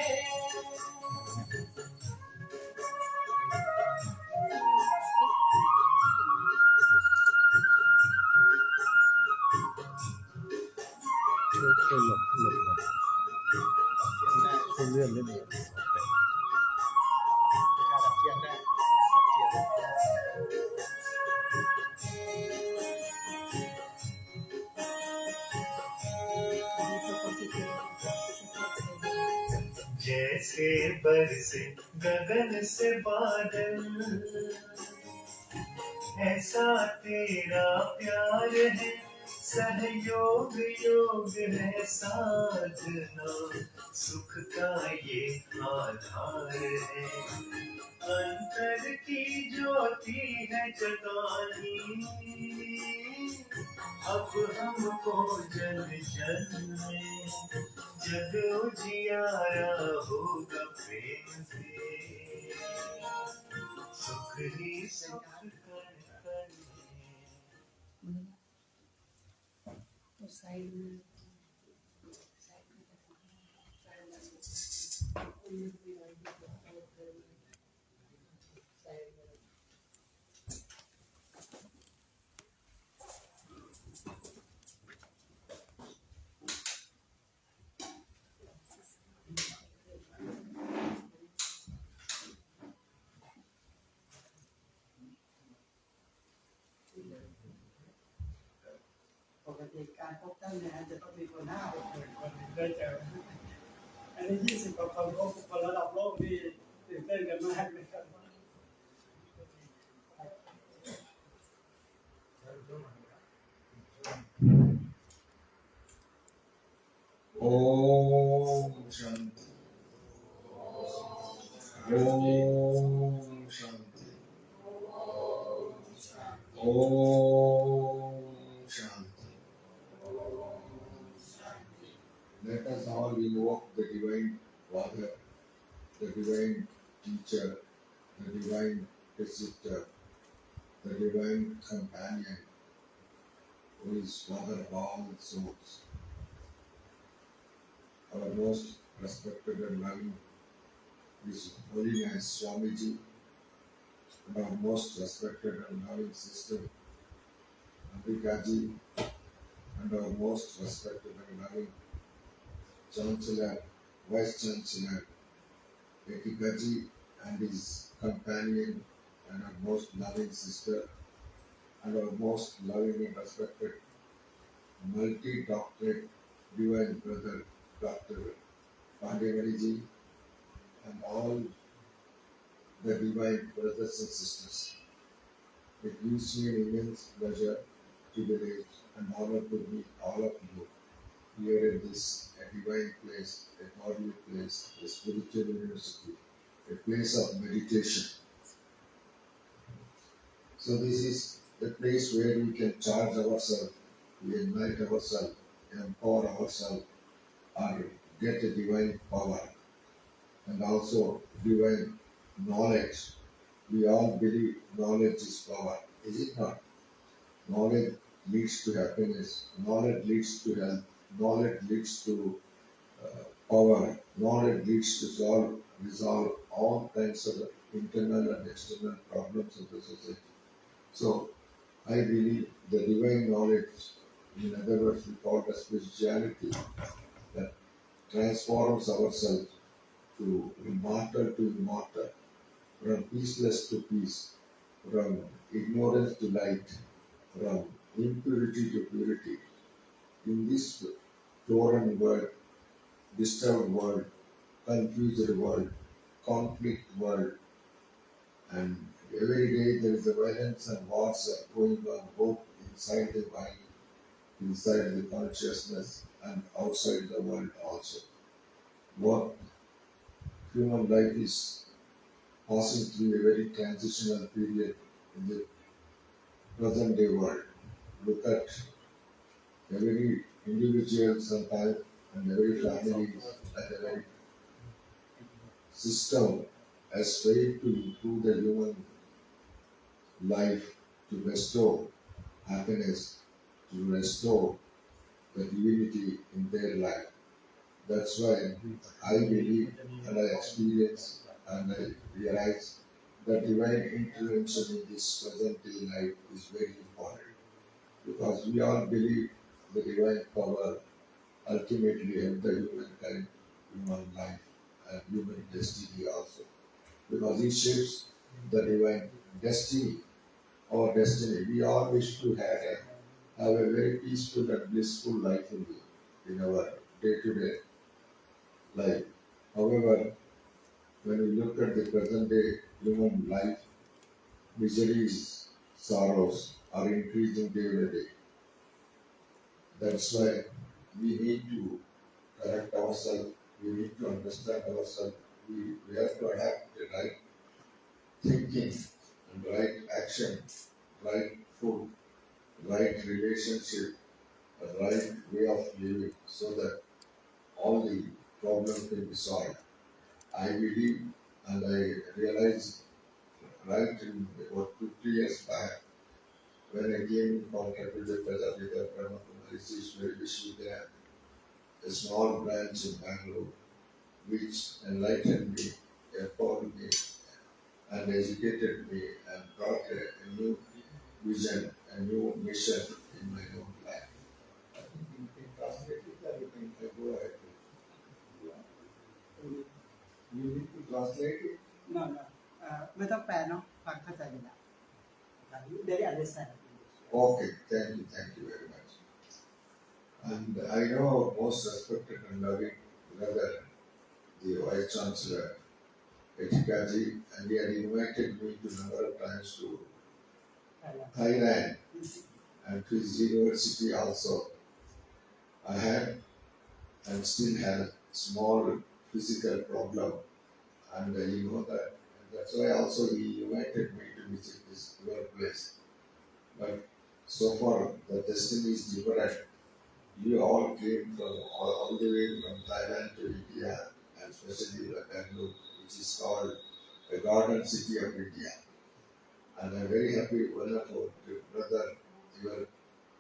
जैसे बरसे गगन से बादल, ऐसा तेरा प्यार है, सहयोग योग है साधना, सुख का ये आधार है, अंतर की ज्योति है जगानी, अब हमको जन जन में जग उजियारा होगा प्रेम से, सुख ही सुख कर कर में। तो side मेंปกติการพบท่านเนี่ยจะต้องมีคน5-6 หมื่นคนถึงได้เจออันนี้20 กว่าคนก็คนระดับโลกนี่ตื่นเต้นกันมากเลยครับOm Shanti. Om Shanti. Om Shanti. Let us all invoke the Divine Father, the Divine Teacher, the Divine Visitor, the Divine Companion, who is Father of all souls. Our most respected and loving His Holiness Swamiji, and our most respected and loving sister Ambikaji, and our most respected and loving Chancellor, Vice Chancellor Ekikaji, and his companion and our most loving sister and our most loving and respected multi-doctorate divine brother, Dr. Pandyavariji, and all the divine brothers and sisters. It gives me an immense pleasure, privilege, and honor to meet all of you here in this a divine place, a godly place, a spiritual university, a place of meditation. So this is the place where we can charge ourselves, we enlighten ourselves, empower ourselves, or get a divine power and also divine knowledge. We all believe knowledge is power, is it not? Knowledge leads to happiness, knowledge leads to health, knowledge leads to power, knowledge leads to resolve all kinds of internal and external problems of the society. So I believe the divine knowledge, in other words, we call it spirituality, that transforms ourselves to immortal to immortal, from peaceless to peace, from ignorance to light, from impurity to purity. In this torn world, disturbed world, confused world, conflict world, and every day there is a violence and wars are going on both inside the mind, inside the consciousness, and outside the world also. What human life is passing through a very transitional period in the present day world. Look at every individual sometimes and every family and every system has tried to improve the human life, to bestow happiness, to restore the divinity in their life. That's why I believe and I experience and I realize that divine intervention in this present day life is very important. Because we all believe the divine power ultimately help the humankind, human life, and human destiny also. Because it shapes the divine destiny, our destiny. We all wish to have a very peaceful and blissful life in our day-to-day life. However, when we look at the present day human life, miseries, sorrows are increasing day by day. That's why we need to correct ourselves, we need to understand ourselves, we have to adapt the right thinking and right action, right food, right relationship, the right way of living so that all the problems can be solved. I believe and I realized right in about 50 years back when I came in contact with the Prajapita Brahma Kumari Ishwari Vishwavidya, a small branch in Bangalore, which enlightened me, empowered me, and educated me, and brought a new vision, a new mission in my own life. I think you can translate it, or you can go ahead. You need to translate it? No, no. ไม่ต้องแปลเนาะฟังเข้าใจอยู่แล้ว They understand. Okay, thank you very much. And I know most respected and loving brother, the Vice Chancellor, Etikaji, and he had invited me to number of times to Thailand and to his university also. I had and still have small physical problem, and you know that. And that's why also he invited me to visit this workplace. But so far the destiny is different. You all came from all the way from Thailand to India, and especially the Bangalore, which is called the Garden City of India. And I'm very happy one of our brother, your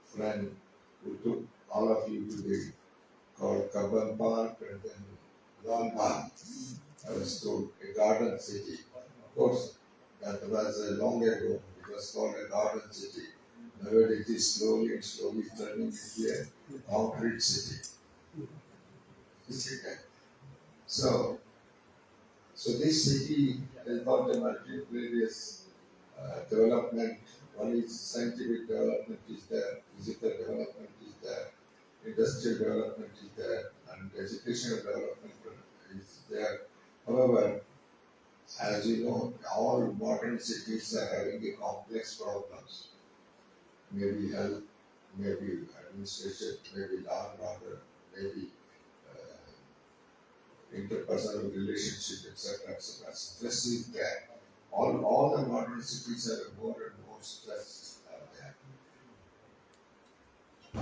friend, who took all of you to the called Kabban Park and then Lawn Park. I was told a garden city. Of course, that was long ago. It was called a garden city. Nowadays it is slowly turning into a concrete city. So this city has got a multifarious development. One is scientific development is there, physical development is there, industrial development is there, and educational development is there. However, as you know, all modern cities are having a complex problems. Maybe health, maybe administration, maybe law and order, maybe interpersonal relationship, etc., etc. Stress is there. All the modern cities have more and more stress there.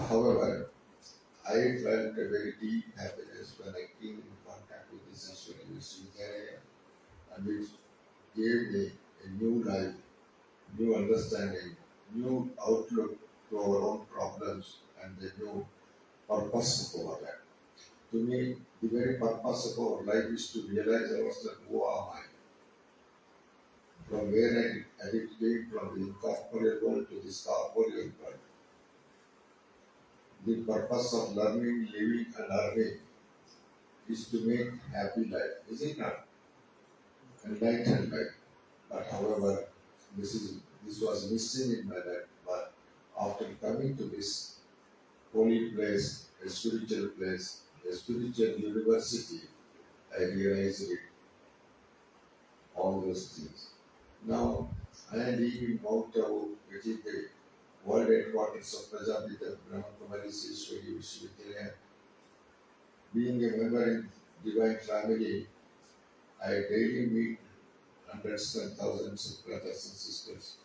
However, I felt a very deep happiness when I came in contact with this Ishwari area, and which gave me a new life, new understanding, new outlook to our own problems, and a new purpose of our life. To me, the very purpose of our life is to realize ourselves, who am I? From where I came from the incorporeal world to this corporeal world. The purpose of learning, living, and earning is to make happy life. Is it not? Enlightened life. But however, this was missing in my life. But after coming to this holy place, a spiritual place, a spiritual university, I realized it, all those things. Now, I am living Mount Abu, which is the world headquarters of Prajapita Brahmakumari Ishwari Vishwavidyalaya. Being a member in Divine Family, I daily meet hundreds and thousands of brothers and sisters.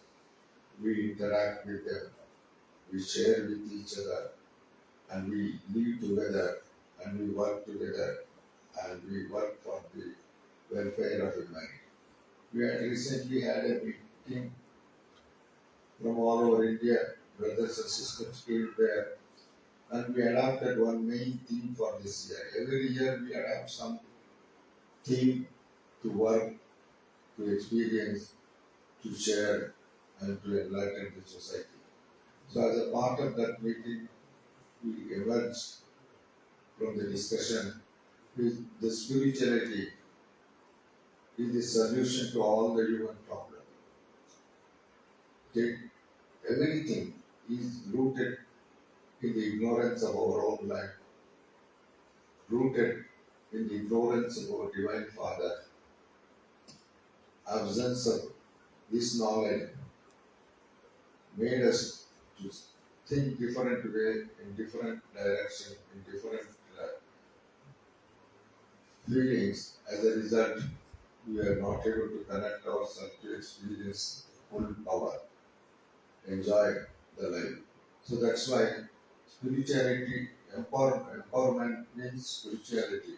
We interact with them, we share with each other, and we live together, and we work together, and we work for the welfare of humanity. We had recently had a meeting from all over India, brothers and sisters came there, and we adopted one main theme for this year. Every year we adopt some theme to work, to experience, to share, and to enlighten the society. So as a part of that meeting, we emerged from the discussion with the spirituality is the solution to all the human problems. Everything is rooted in the ignorance of our own life, rooted in the ignorance of our Divine Father. Absence of this knowledge made us to think different way, in different direction, in different feelings. As a result, we are not able to connect ourselves to experience full power, enjoy the life. So that's why spirituality, empowerment means spirituality.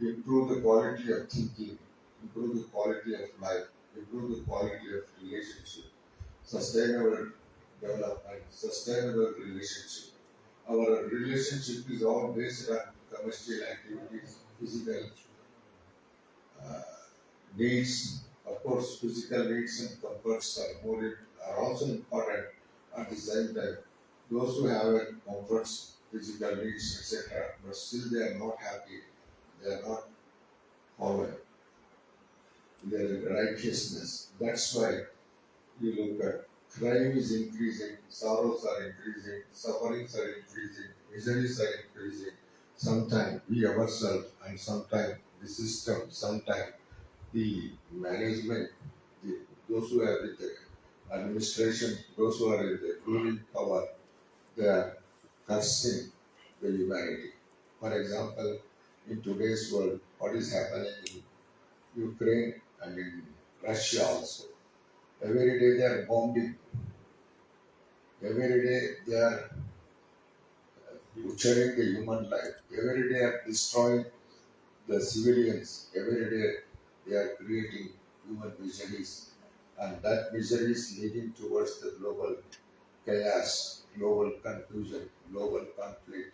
Improve the quality of thinking, improve the quality of life, improve the quality of relationship, sustainable development, sustainable relationship. Our relationship is all based on commercial activities, physical needs. Of course, physical needs and comforts are also important. At the same time, those who have comforts, physical needs, etc., but still they are not happy, they are not following their righteousness. That's why you look at crime is increasing, sorrows are increasing, sufferings are increasing, miseries are increasing. Sometimes we ourselves, and sometimes the system, sometimes the management, those who are with the administration, those who are in the ruling power, they are cursing the humanity. For example, in today's world, what is happening in Ukraine and in Russia also. Every day they are bombing. Every day they are butchering the human life. Every day they are destroying the civilians. Every day they are creating human miseries. And that misery is leading towards the global chaos, global confusion, global conflict,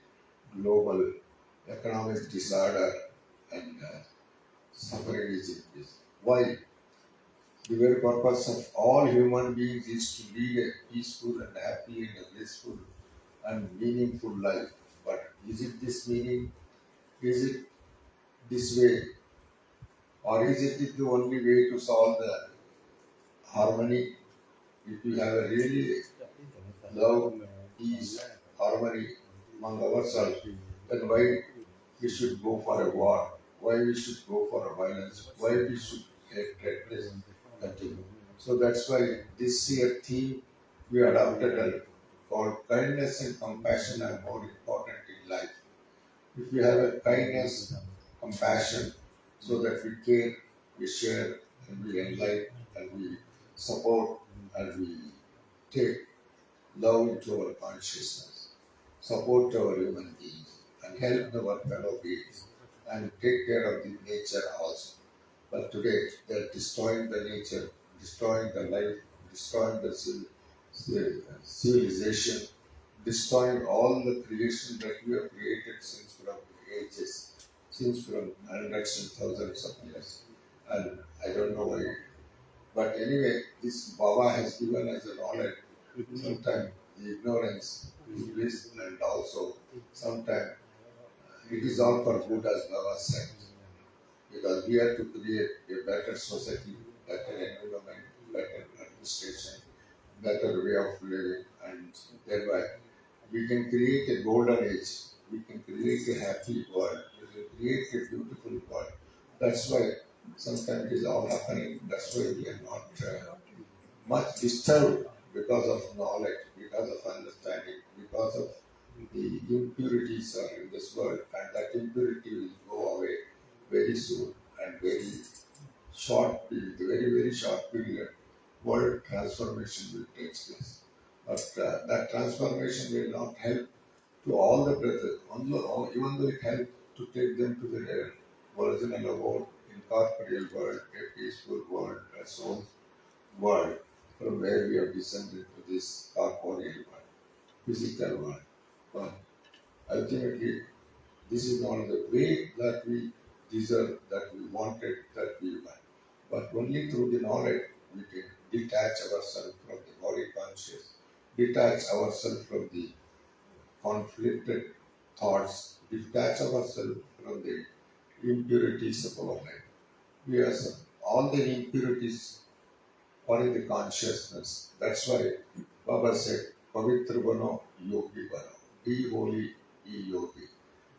global economic disorder, and suffering is increasing. Why? The very purpose of all human beings is to lead a peaceful and happy and blissful and meaningful life. But is it this meaning? Is it this way? Or is it the only way to solve the harmony if we have a really love, peace, harmony among ourselves, then why we should go for a war? Why we should go for a violence? Why we should let this continue? So that's why this year theme we adopted called kindness and compassion are more important in life. If we have a kindness, compassion, so that we care, we share, and we enlighten, and we support, and we take love into our consciousness, support our human beings, and help our fellow beings, and take care of the nature also. But today, they're destroying the nature, destroying the life, destroying the civilization, destroying all the creation that we have created since from ages, since from hundreds and thousands of years. And I don't know why. But anyway, this Baba has given us a knowledge. Sometimes the ignorance is bliss, and also sometimes it is all for good, as Baba said. Because we have to create a better society, better environment, better administration, better way of living, and thereby we can create a golden age. We can create a happy world. We can create a beautiful world. That's why sometimes it is all happening. That's why we are not much disturbed because of knowledge, because of understanding, because of the impurities are in this world, and that impurity will go away very soon and very short period, very short period. World transformation will take place. But that transformation will not help to all the brothers, even though it helps to take them to the original world, incorporeal world, a peaceful world, a soul world, from where we have descended to this corporeal world, physical world. But ultimately, this is not the way that we deserve, that we wanted, that we want. But only through the knowledge we can detach ourselves from the body conscious, detach ourselves from the conflicted thoughts, detach ourselves from the impurities of our life. We are all the impurities are in the consciousness. That's why Baba said, Pavitra Bano Yogi Bano. Be holy, be yogi.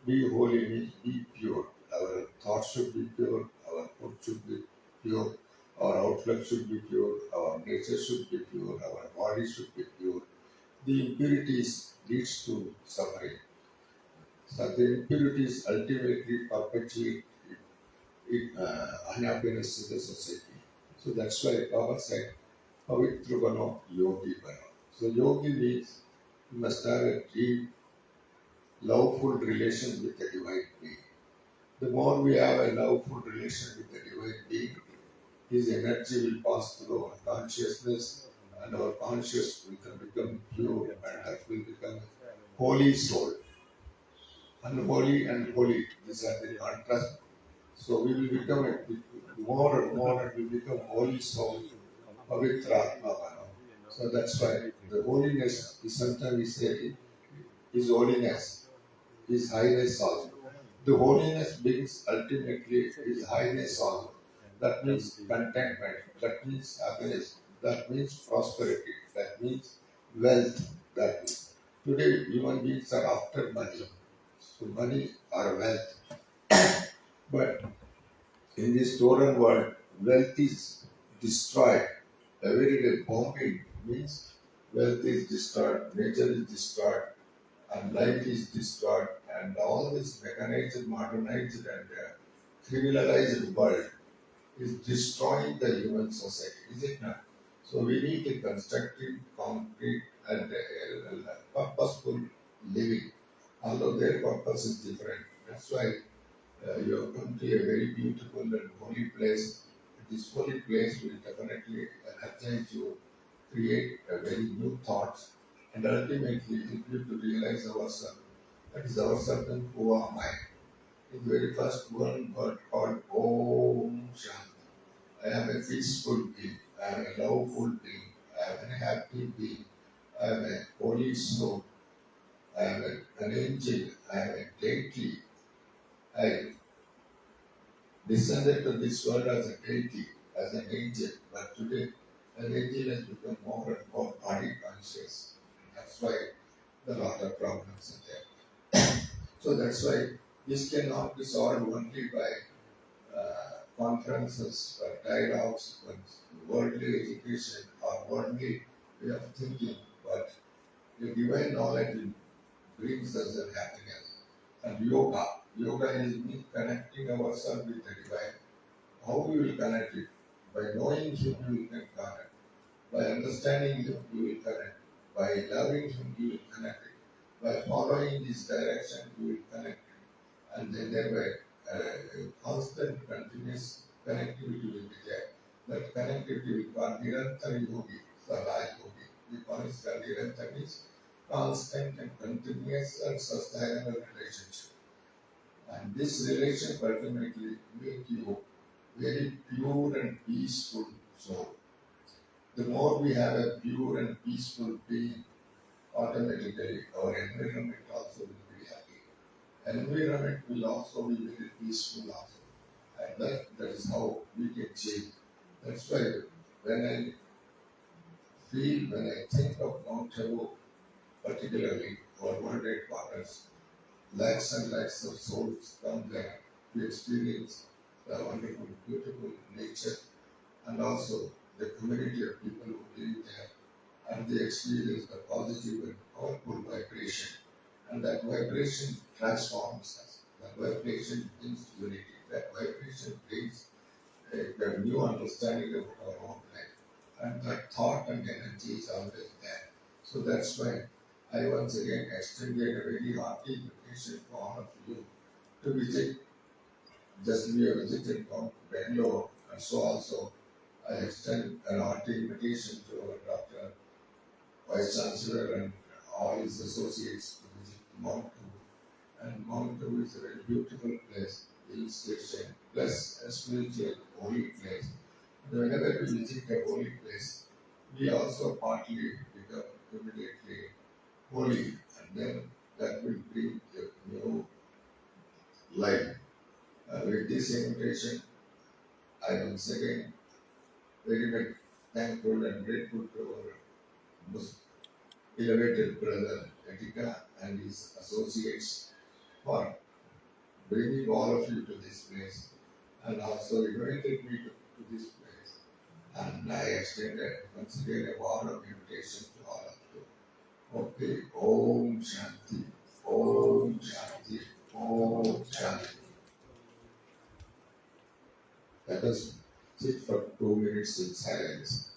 Be holy means be pure. Our thoughts should be pure, our food should be pure, our outlook should be pure, our nature should be pure, our body should be pure. The impurities leads to suffering. So the impurities ultimately perpetuate unhappiness in the society. So that's why Baba said, Pavitra Bano Yogi Bano. So yogi means you must have a deep, loveful relation with the divine being. The more we have a loveful relation with the divine being, his energy will pass through our consciousness, and our consciousness will become pure, and that will become holy soul. Unholy and holy, these are the contrast. So we will become more and more, and we become holy soul, Pavitra Atma Bhava. So that's why the holiness is sometimes we say is holiness, is highness also. The holiness brings ultimately is highness also. That means contentment, that means happiness, that means prosperity, that means wealth. That means today human beings are after money. So money or wealth. But in this stolen world, wealth is destroyed. Every day bombing means wealth is destroyed, nature is destroyed, and life is destroyed, and all this mechanized, modernized, and criminalized world is destroying the human society, is it not? So we need a constructive, concrete, and purposeful living, although their purpose is different. That's why you have come to a very beautiful and holy place. This holy place will definitely energize you, create a very new thoughts, and ultimately help you to realize ourselves. That is ourself and who am I? In the very first one word called Om Shanti. I am a peaceful being. I am a loveful being. I am a happy being. I am a holy soul. I am an angel. I am a deity. I descended to this world as a deity, as an angel. But today and laziness become more and more body conscious. That's why the lot of problems are there. So that's why this cannot be solved only by conferences, or dialogues, or worldly education, or worldly way of thinking, but the divine knowledge brings us a happiness. And yoga is me connecting ourselves with the divine. How we will connect it? By knowing Him, we will connect. By understanding Him, we will connect. By loving Him, we will connect it. By following His direction, we will connect. And then there were constant, continuous connectivity will be there. That connectivity we call Nirantara Yogi, Saraj Yogi. We call it Nirantara means constant and continuous and sustainable relationship. And this relationship ultimately make you very pure and peaceful soul. The more we have a pure and peaceful being, automatically our environment also will be happy. Environment will also be very peaceful also. And that is how we can change. That's why when I think of Mount Abu, particularly our world headquarters, lakhs and lakhs of souls come there to experience the wonderful, beautiful nature and also the community of people who live there, and they experience the positive and powerful vibration. And that vibration transforms us. That vibration brings unity. That vibration brings a new understanding of our own life. And that thought and energy is always there. So that's why I once again extended a very hearty invitation to all of you to visit. Just we have visited Bangalore, and so also I extend an hearty invitation to our Dr. Vice Chancellor and all his associates to visit Mount Abu. And Mount Abu is a very beautiful place, hill station, plus a spiritual holy place. And whenever we visit a holy place, we also partly become immediately holy, and then that will bring a new life. With this invitation, I once again very much thankful and grateful to our most elevated brother Etika and his associates for bringing all of you to this place and also invited me to this place. And I extended once again a warm invitation to all of you. Okay, Om Shanti, Om Shanti, Om Shanti. Let us sit for 2 minutes in silence.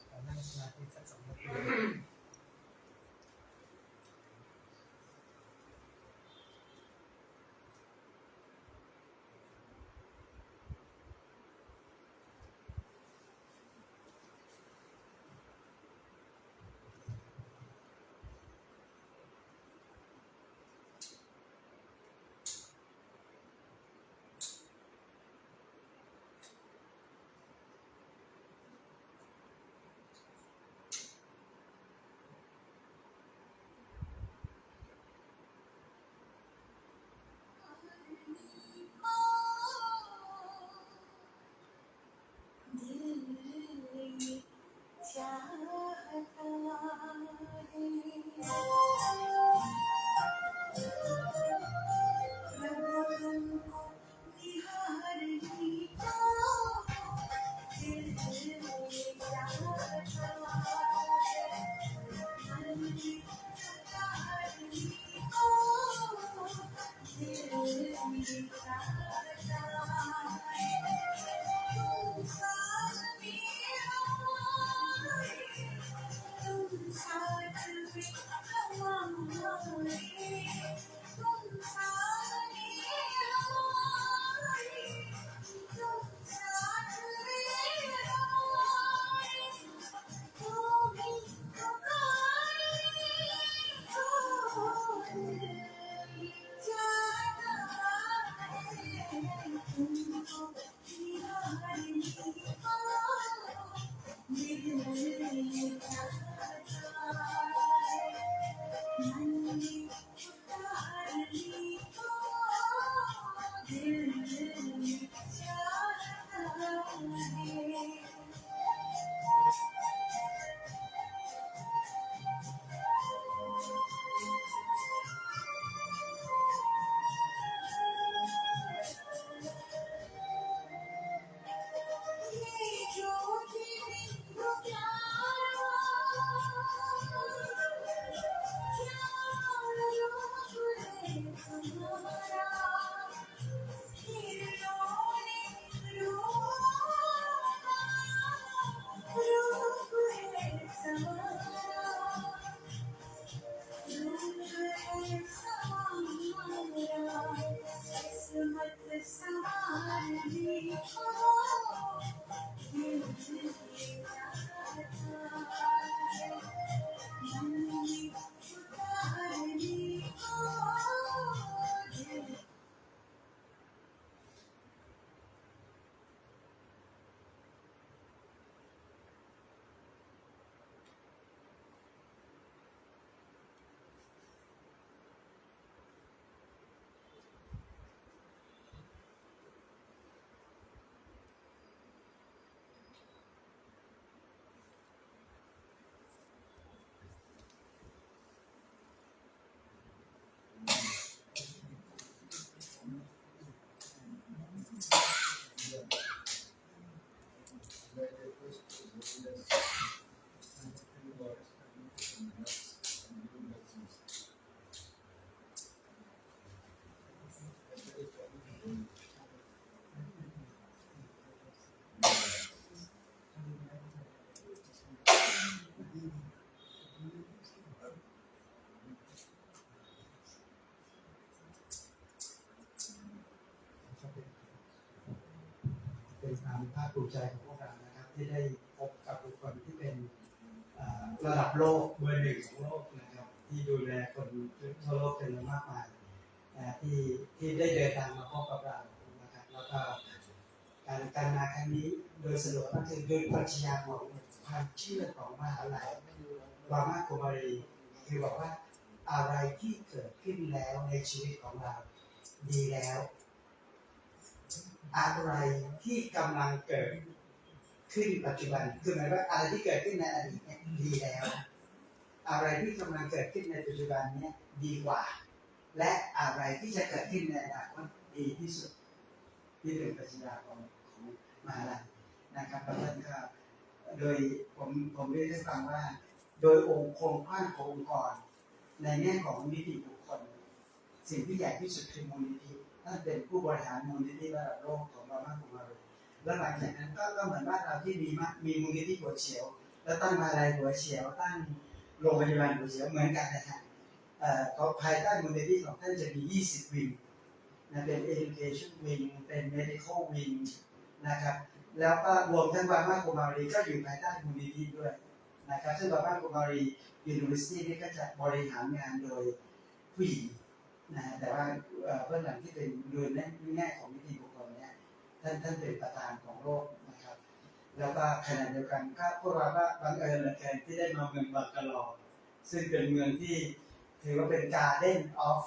เป็นความภาคภูมิใจของพวกเรานะครับที่ได้พบกับบุคคลที่เป็นระดับโลกเบอร์หนึ่งของโลกนะครับที่ดูแลคนทั่วโลกเป็นมากมายที่ได้เดินทางมาพบกับเรานะครับแล้วก็การมาครั้งนี้โดยสรุปก็คือโดยปรัชญาของความเชื่อของมหาวิทยาลัยวามากุมารีคือบอกว่าอะไรที่เกิดขึ้นแล้วในชีวิตของเราดีแล้วอะไรที่กำลังเกิดขึ้นปัจจุบันคือหมายว่าอะไรที่เกิดขึ้นในอดีตเนี่ยดีแล้วอะไรที่กำลังเกิดขึ้นในปัจจุบันเนี่ยดีกว่าและอะไรที่จะเกิดขึ้นในอนาคตดีที่สุดที่เป็นปรัชญาของมหาลัยนะครับแล้วท่านก็โดยผมเรียนให้ฟังว่าโดยองค์โครงสร้างขององค์กรในแง่ของนิติบุคคลสิ่งที่ใหญ่ที่สุดคือมูลนิธิท่านเป็นผู้บริหารมูลนิธิระดับโลกของเรามากกว่าเราแล้วหลังจากนั้นก็เหมือนว่าเราที่มีมูลนิธิหัวเฉียวแล้วตั้งมหาลัยหัวเฉียวตั้งโรงพยาบาลหัวเฉียวเหมือนกันนะครับก็ภายใต้มูลนิธิของท่านจะมี20วิงนะเป็น education wing เป็น medical wing นะครับแล้วก็รวมทั้งบามากุมารีก็อยู่ภายใต้มูลนิธิด้วยนะครับซึ่งบามากุมารี University นี่ก็จะบริหารงานโดยผู้หญิงนะแต่ว่าเบื้องหลังที่เป็นโดยแง่ของนิติบุคคลเนี่ยท่านเป็นประธานของโลกนะครับแล้วก็ขณะเดียวกันก็พวกเราก็บังเอิญเหลือเกินที่ได้มาเมืองบังกะลอซึ่งเป็นเมืองที่ถือว่าเป็น Garden of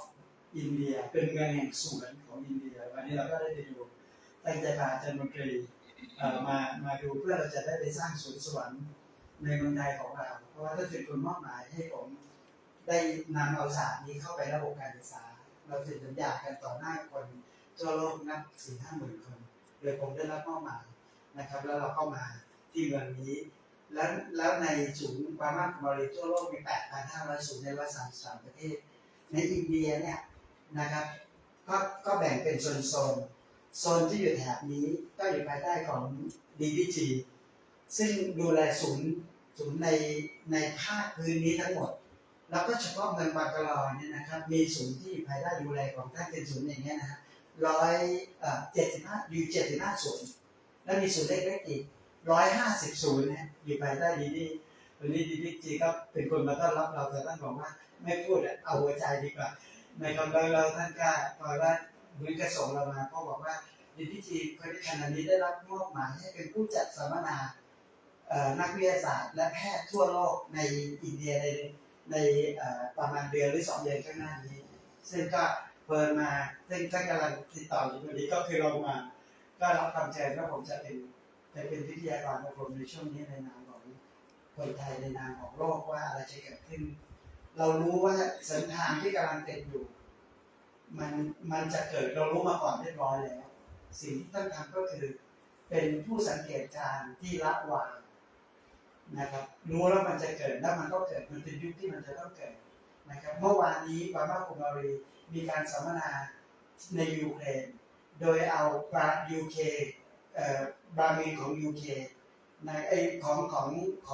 India เป็นเมืองแห่งสวนของอินเดียวันนี้เราก็ได้ไปดูตั้งใจพาอาจารย์มนตรีมาดูเพื่อเราจะได้ไปสร้างสวนสวรรค์ในเมืองไทยของเราเพราะว่าท่านเป็นคนมอบหมายให้ผมได้นำเอาศาสตร์นี้เข้าไประบบการศึกษาเราเซ็นสัญญากันต่อหน้าคนทั่วโลกนับ 4-5 หมื่นคนโดยผมได้รับมอบหมายนะครับแล้วเราเข้ามาที่เมืองนี้แล้วในศูนย์บามากุมารีทั่วโลกมี 8,500 ศูนย์ใน133ประเทศในอินเดียเนี่ยนะครับก็แบ่งเป็นโซนที่อยู่แถบนี้ก็อยู่ภายใต้ของ DDG ซึ่งดูแลศูนย์ในภาคพื้นนี้ทั้งหมดแล้วก็เฉพาะเมืองบังกะลอเนี่ยนะครับมีศูนย์ที่ภายใต้ดูแลของท่านเป็นศูนย์อย่างเงี้ยนะฮะ75ศูนย์แล้วมีศูนย์เล็กๆอีก150ศูนย์เนี่ยอยู่ภายใต้ดีวันนี้DDGก็เป็นคนมาต้อนรับเราแต่ท่านบอกว่าไม่พูดเอาหัวใจดีกว่าในคำเราท่านก็พอว่าเหมือนกระส่งเรามาก็บอกว่าDDGขณะนี้ได้รับมอบหมายให้เป็นผู้จัดสัมมนานักวิทยาศาสตร์และแพทย์ทั่วโลกในอินเดียในประมาณเดือนหรือ2 เดือนข้างหน้านี้ซึ่งก็เปิดมาซึ่งท่านกำลังติดต่ออยู่วันนี้ก็คือเรามาก็รับคำเชิญว่าผมจะเป็นวิทยากรของผมในช่วงนี้ในนามของคนไทยในนามของโลกว่าอะไรจะเกิดขึ้นเรารู้ว่าสัญญาณที่กำลังเป็นอยู่มันจะเกิดเรารู้มาก่อนเรียบร้อยแล้วสิ่งที่ท่านทำก็คือเป็นผู้สังเกตการณ์ที่ละวางนะครับรู้แล้วมันจะเกิดแล้วมันก็เกิดมันเป็นยุคที่มันจะต้องเกิดนะครับเมื่อวานนี้บามากุมารีมีการสัมมนาในยูเครนโดยเอาUK บรามีของ UK ในข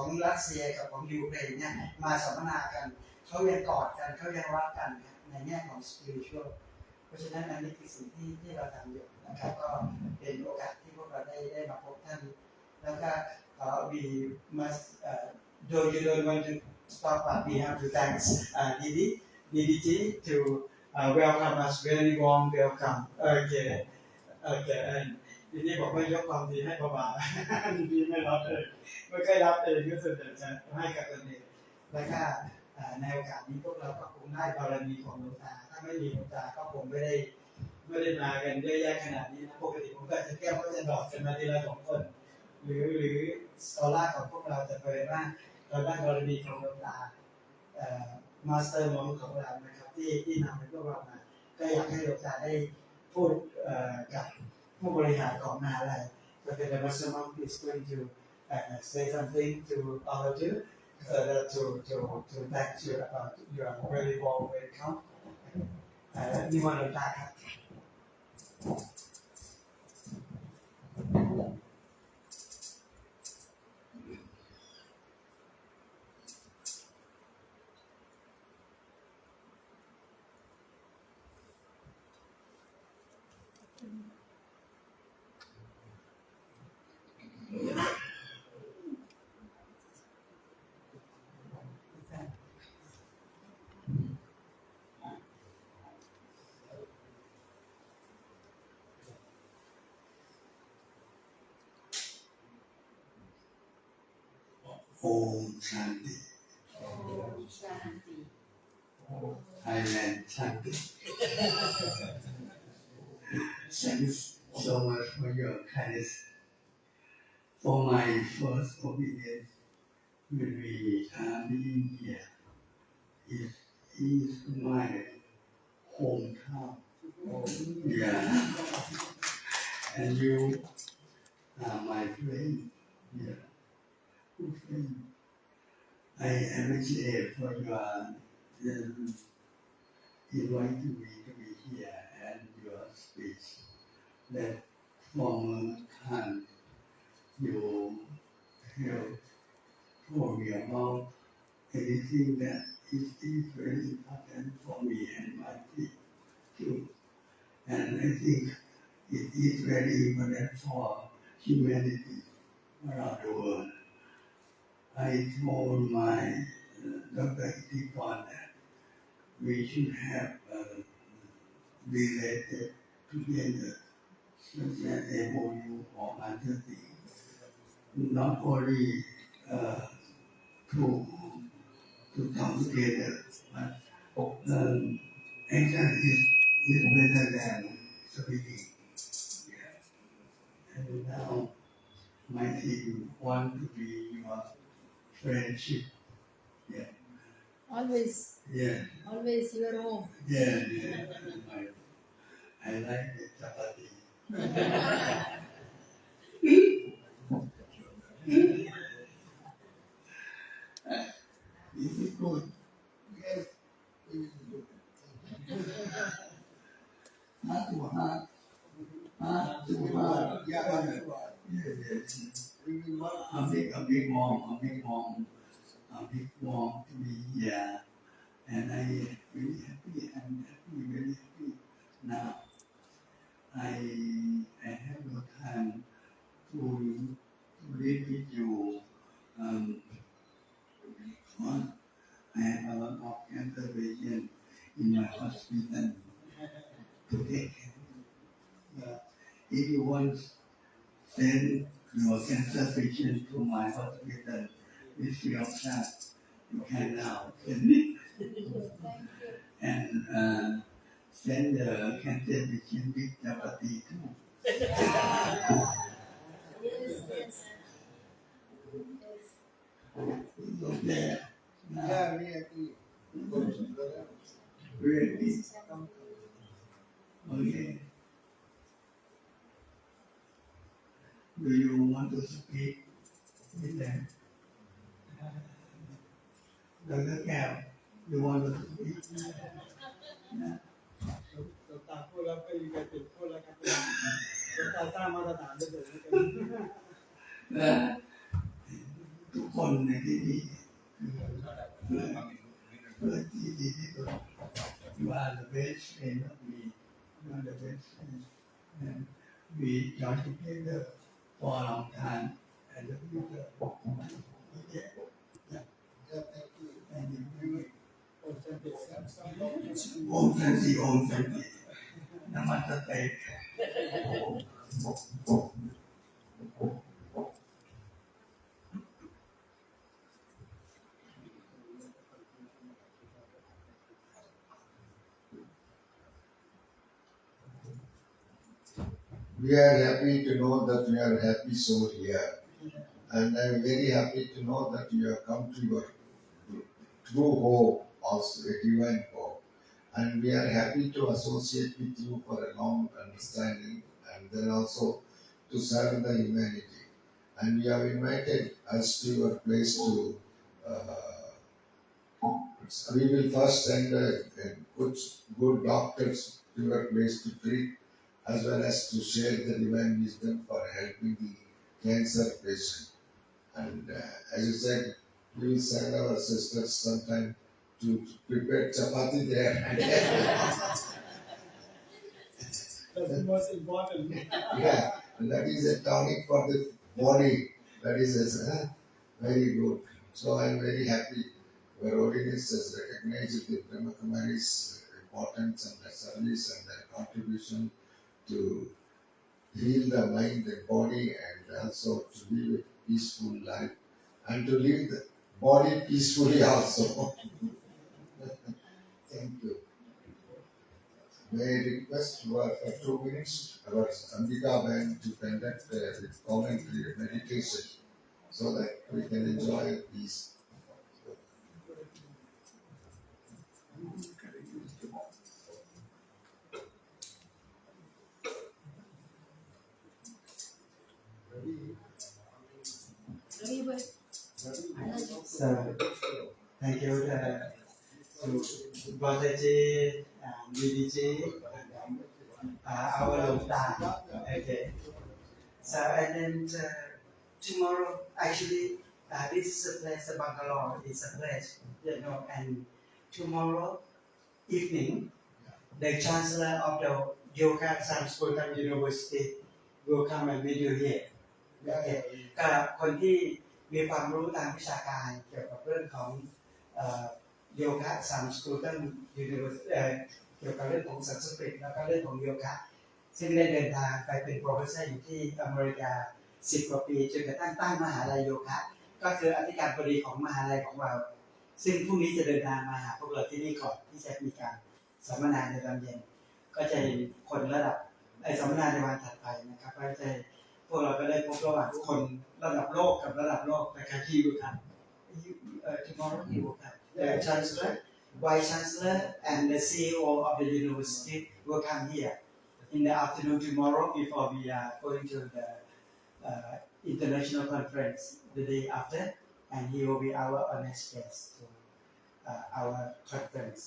องรัสเซียกับของยูเครนเนี่ยมาสัมมนากันเขายังกอดกันเขายังรักกันในแง่ของ spiritual เพราะฉะนั้นอันนี้คือสิ่งที่เราทำอยู่นะครับก็เป็นโอกาสที่พวกเราได้มาพบท่านแล้วก็we must though you don't want to stop but we have to thanks DDG to welcome us very warm welcome okay and ทีนี้บอกว่ายกความดีให้ประบาดีไม่รับเลยไม่เคยรับเองก็ส่วนใหญ่จะให้กับตัวเองแล้วก็ในโอกาสนี้พวกเราก็คงได้บารมีของหลวงตาถ้าไม่มีหลวงตาก็คงไม่ได้มากันเยอะแยะขนาดนี้นะปกติผมก็จะแก้วก็จะดอกกันมาทีละ2 คนหรือสกอล่าของพวกเราจะเผยว่าเราได้บารมีของหลวงตามาสเตอร์มองของเรานะครับที่นำให้พวกเรามาก็อยากให้หลวงตาได้พูดกับผู้บริหารของมหาลัยก็เป็น The Master Monk is going to say something to all of you, so that to thank you about your very warm welcome. นิมนต์หลวงตาครับ Om Shanti. Om Shanti. Thailand Shanti. Thanks so much for your kindness. For my first obedience when we are being here is my hometown. Yeah. And you are my friend. Yeah. Good friend. I appreciate for your inviting me to be here and your speech. That former time you have told me about anything that is very important for me and my team too. And I think it is very important for humanity around the world. I told my Dr. Itikon that we should have related together such as MOU or other things, not only to come together, but action is better than speaking. Yeah. And now my team want to be your friendship. Yeah. Always. Yeah. Always your home. Yeah. Yeah. I like the chapati. Is it good? Yes, it is good. Not too hard. Not too hard. Yeah, not too hard. Yes. We will work. A big mom to be here. And I really happy, I'm happy, very happy. Now, I have no time to live with you. On, I have a lot of cancer patients in my hospital to take care. If you want send your cancer patient to my hospital with free of charge, you can now send it. And send the cancer patient with chapati too. Yes. Okay. Now, Yeah, we agree. really? Okay. Do you want to speak with them? Dr. Cal, you want to speak? เราตามพูดแล้วก็มีการติดพูดแล้วครับเราตามสร้างมาตรฐานด้วยกัน ทุกคนในที่นี้เพื่อที่ดีที่สุด You are the best friend of me. You are the best friend. And we join together for a long time and the future. Okay. Yeah, thank you. And you. โอ้ฉันติด Om Shanti, Om Shanti. Namaste. We are happy to know that you are happy soul here. And I am very happy to know that you have come to your true hope, also a divine hope. And we are happy to associate with you for a long understanding and then also to serve the humanity. and you have invited us to your place to. We will first send good doctors to your place to treat, as well as to share the divine wisdom for helping the cancer patient. And as you said, we will send our sisters sometime to prepare chapati there. That's the most important. Yeah, and that is a tonic for the body. That is very good. So I am very happy. Your Holiness has recognized the Brahma Kumari's importance and their service and their contribution to heal the mind and body, and also to live a peaceful life and to live the body peacefully also. Thank you. May I request for 2 minutes our Ambika Band to conduct the commentary meditation so that we can enjoy peace. So thank you to Balaji and Vidiji and our Lungta. Okay. So and then tomorrow, actually, this is a place, Bangalore is a place, and tomorrow evening, the Chancellor of the Yoga Sanskritam University will come and meet you here. กับคนที่มีความรู้ทางวิชาการเกี่ยวกับเรื่องของโยคะสามสกูตันยูนิเวอร์ซิตี้เกี่ยวกับเรื่องของสันสกฤตแล้วก็เรื่องของโยคะซึ่งได้เดินทางไปเป็นโปรเฟสเซอร์อยู่ที่อเมริกา10 กว่าปีจนกระทั่งตั้งมหาลัยโยคะก็คืออธิการบดีของมหาลัยของเราซึ่งพรุ่งนี้จะเดินทางมาหาพวกเราที่นี่ก่อนที่จะมีการสัมมนาในตอนเย็นก็จะเห็นคนระดับสัมมนาในวันถัดไปนะครับก็จะพวกเราก็ได้พบระหว่างคนระดับโลกกับระดับโลกนะครับที่อยู่ครับ tomorrow you will come the chancellor vice chancellor and the CEO of the university will come here in the afternoon tomorrow before we are going to the international conference the day after and he will be our honest guest to our conference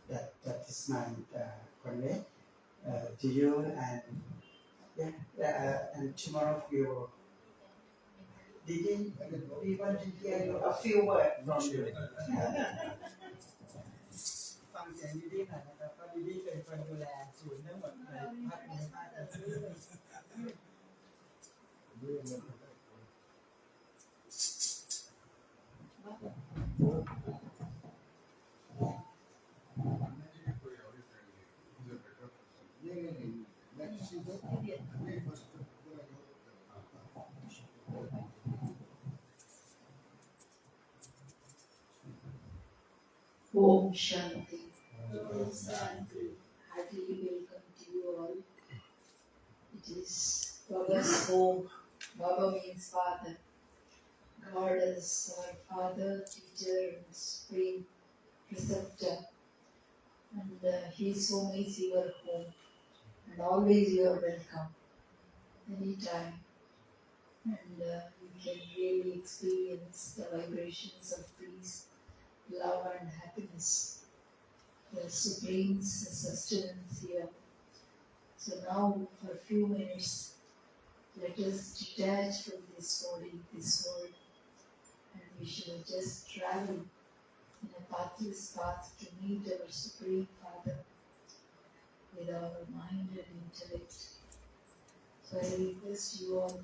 that is my convey to you and and tomorrow we will we want to hear you a few words from you ฟังเสียงดีๆหน่อยนะครับเพราะดีๆเป็นคนดูแลศูนย์ทั้งหมดในภาคเหนือภาคตะOm Shanti. Om Shanti. Heartily welcome to you all. It is Baba's home. Baba means father. God is our father, teacher, and supreme preceptor. And His home is your home. And always you are welcome. Anytime. And you can really experience the vibrations of peace, love and happiness. The supreme sustenance here. So now for a few minutes, let us detach from this body, this world, and we shall just travel in a pathless path to meet our Supreme Father with our mind and intellect. So I request you all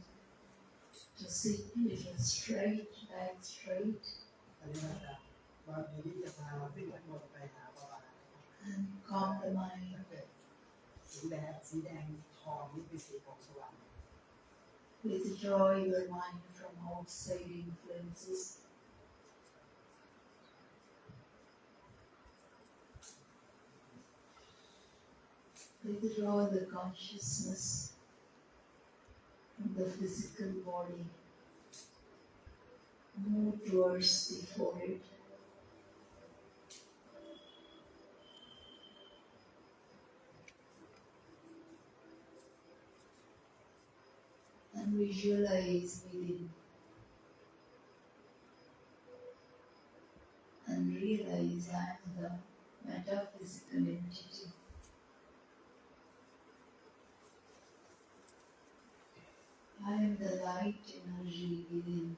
to sit little straight, back straight, อันนี้นะครับบางทีที่จะพาขึ้นข้างบนไปหาบาบา and calm the mind. สีแดงทองนี่เป็นสีของสวรรค์ Withdraw your mind from outside influences. Withdraw the consciousness from the physical body. Move towards the forehead. And we visualize within and realize I am the metaphysical entity. I am the light energy within,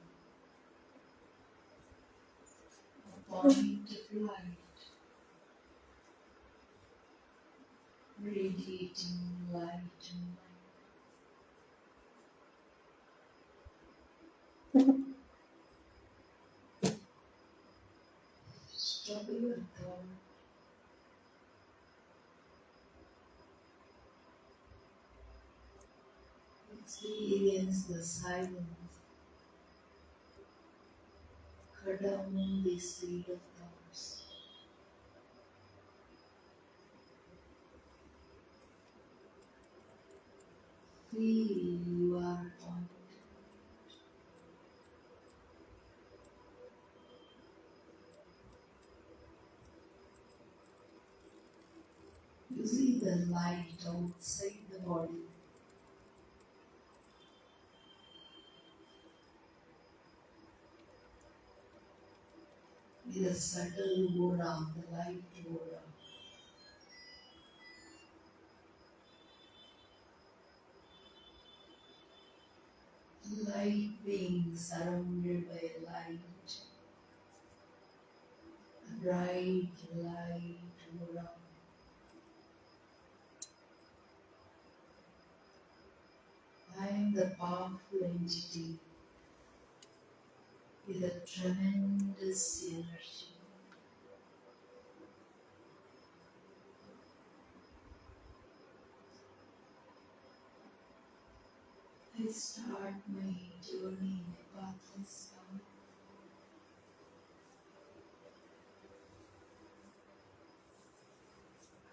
a point of light, radiating light and light. Stop your thought. Experience the silence. Cut down the speed of thoughts. Feel you are point. You see the light outside the body. With a subtle aura, the light aura. Light being surrounded by light, a bright light aura. I am the powerful entity with a tremendous energy. I start my journey in a pathless path.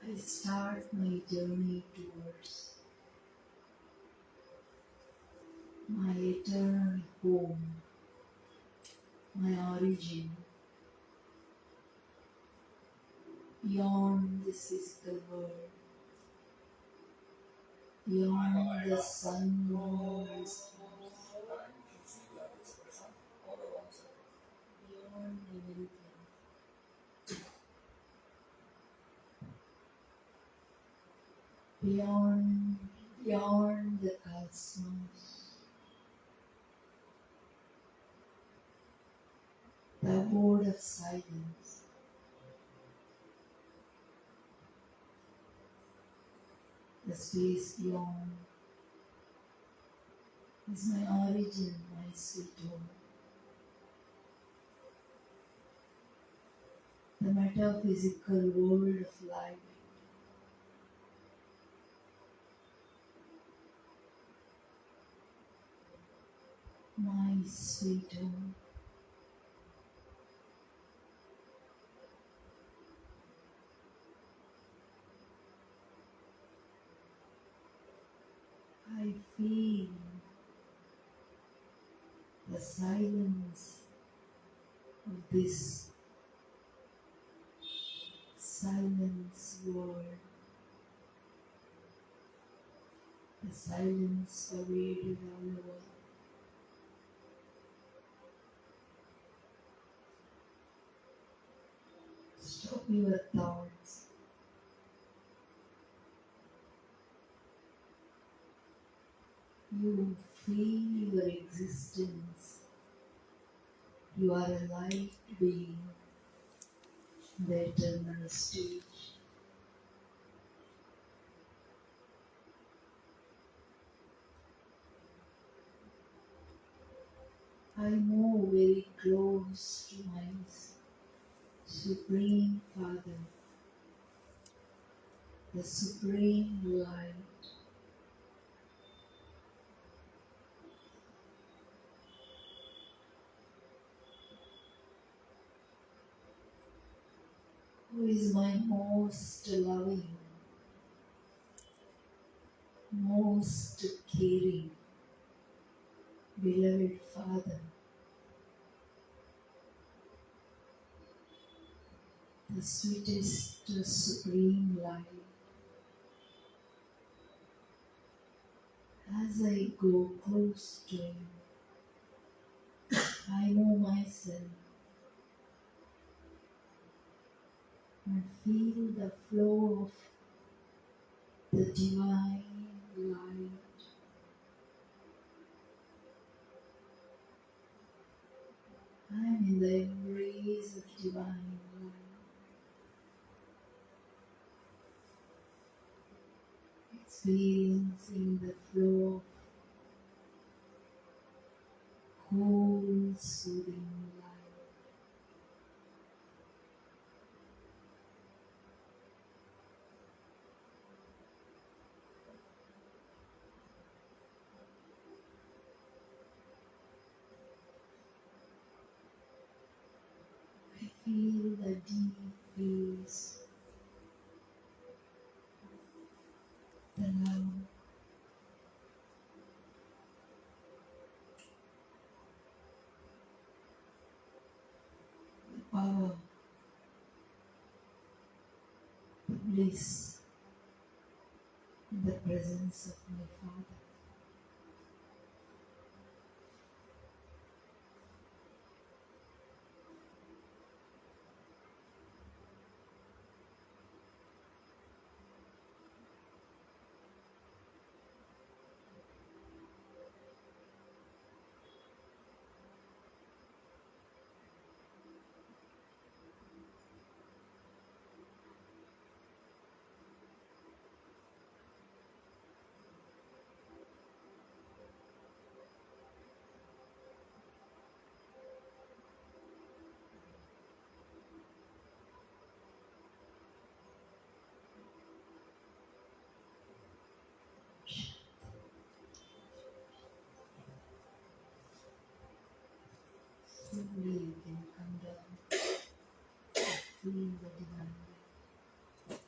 I start my journey towards my eternal home, my origin, beyond this physical world, beyond the sun, moon, and stars, beyond everything, beyond the cosmos, the abode of silence, the space beyond is my origin, my sweet home. The metaphysical world of life, my sweet home. I feel the silence of this silence world, the silence pervaded all over. Stop your thoughts. You feel your existence. You are a light being, the eternal stage. I move very close to my Supreme Father, the Supreme Light, who is my most loving, most caring, beloved Father, the sweetest Supreme Light. As I go close to him, I know myself and feel the flow of the divine light. I am in the embrace of divine light, experiencing the flow of cool, soothing light. I feel the deep peace, the love, the power, the bliss in the presence of my Father. Slowly you can come down, feel the divine light.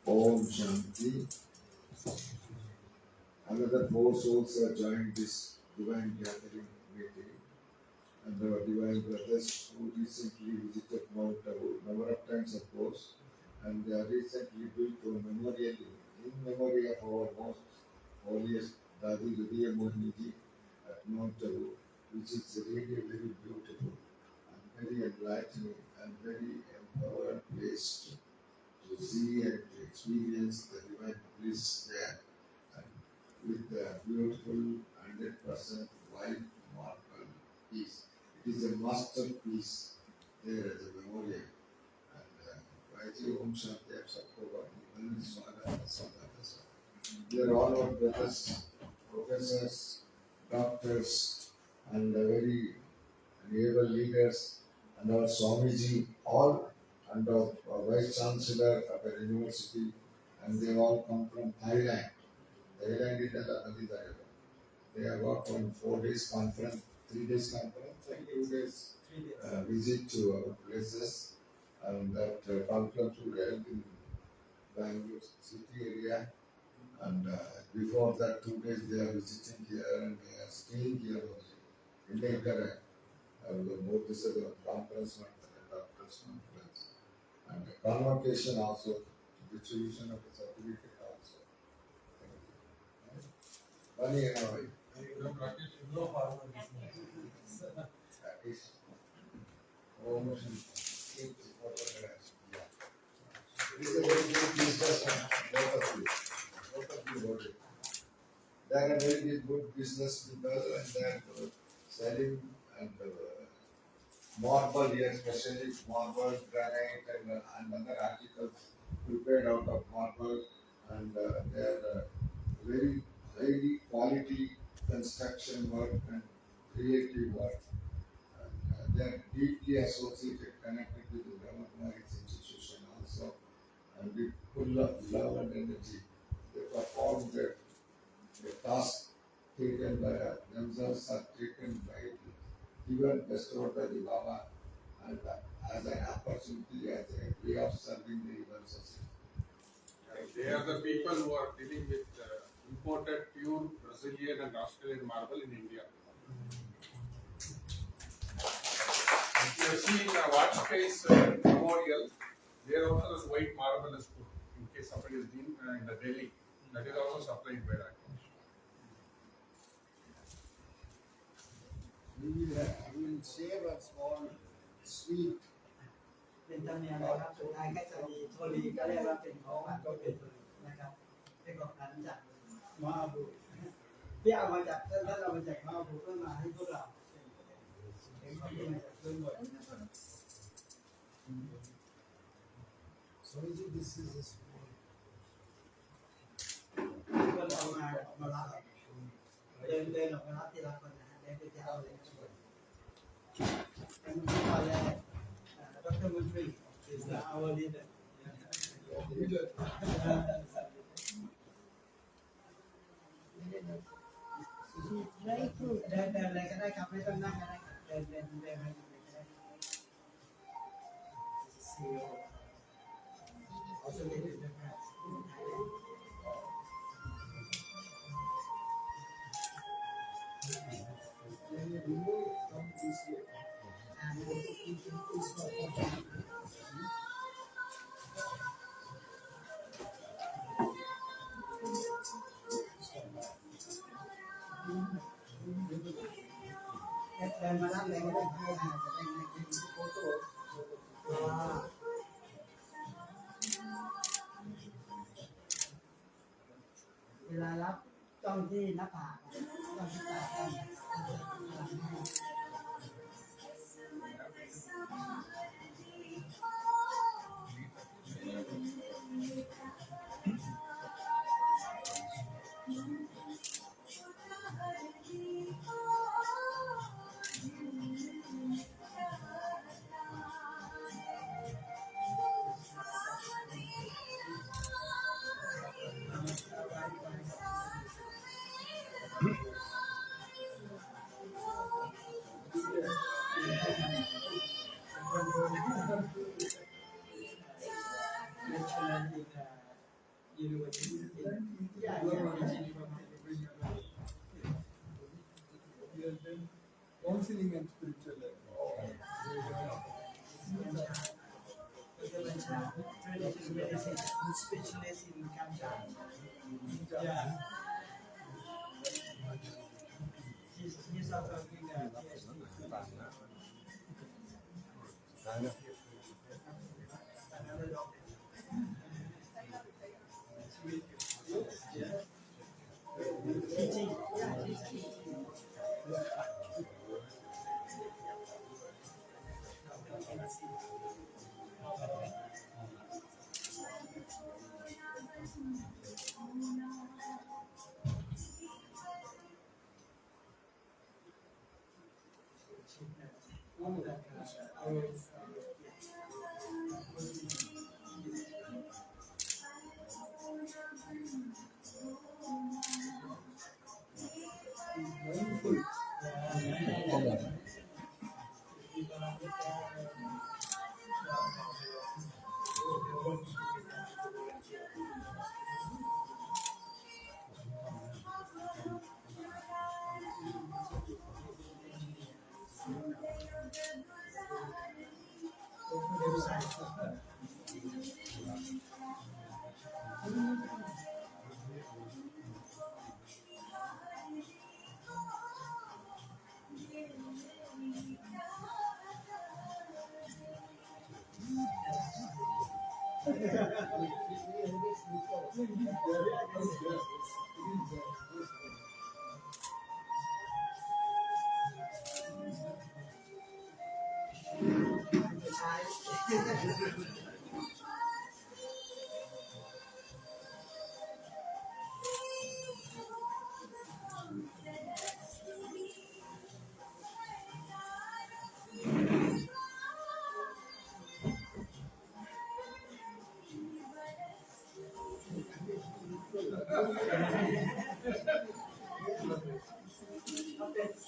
Om Shanti. Another 4 souls have joined this divine gathering meeting, and our divine brothers who recently visited Mount Abu, number of times of course, and they are recently built a memorial in memory of our most holiest Dadi Vidya Mohiniji at Mount Abu, which is really very beautiful and very enlightening and very empowering place to see and to experience the divine bliss there. And with the beautiful 100% white marble piece. It is a masterpiece there as a memorial. And Vaidya Om Shanti Sapkovani, Swaga. They are all our brothers, professors, doctors, and very able leaders, and our Swamiji, all and our Vice Chancellor of our university, and they all come from Thailand. Thailand is a they have got on 4 days conference, 3 days conference, and 2 days visit to our places, and that conference will held in Bangalore city area. And before that 2 days they are visiting here and they are staying here only. In the both the conference conference and the convocation also, distribution of the certificate also. Money and all. No farmer business. That is almost it is a very good business both of you. Both of you hold it. They are a very good business people and they are selling and marble here, especially marble, granite and other articles prepared out of marble, and they are very highly quality construction work and creative work. And they are deeply associated, connected with the Brahma Kumaris institution also, and with full of love and energy. They perform their task taken by themselves are taken by given bestowed by the Baba, and as an opportunity, as a way of serving the human society. They are the people who are dealing with imported pure Brazilian and Australian marble in India. If you have seen watch face memorial, there also this white marble is put in case somebody is in the Delhi. That is also supplied by that. We will save a small sweet. เป็นธรรมเนียมนะครับสุดท้ายก็จะมีโทรีก็เรียกว่าเป็นของหวานก็เป็นโทรีนะครับเป็นของขวัญจากมออาบูที่เอามาจากท่านเอามาจากมออาบูเพื่อมาให้พวกเราเป็นของที่มาจากเพื่อนหมดนะครับ So this is a small. ก็เอามารับเดินออกมารับทีละคนนะฮะเดินไปจะเอาเลยเป็นตอนแรกDr. Mantri is our leader. Dry fruit. เดินเลยก็ได้ครับไม่ต้องนั่งก็ได้ครับเดินไปก็ได้Also leader the press in Thailand. And เดินมารับเลยก็ได้ให้จะได้ไม่กินโคโต้เวลารับจ้องที่หน้าผากจ้องที่ตาต้องCounseling and spiritual life. Traditional medicine, specialist in cancer. Yeah. He's also doing a PhD. Another doctor. Teaching. Yeah, he's teaching.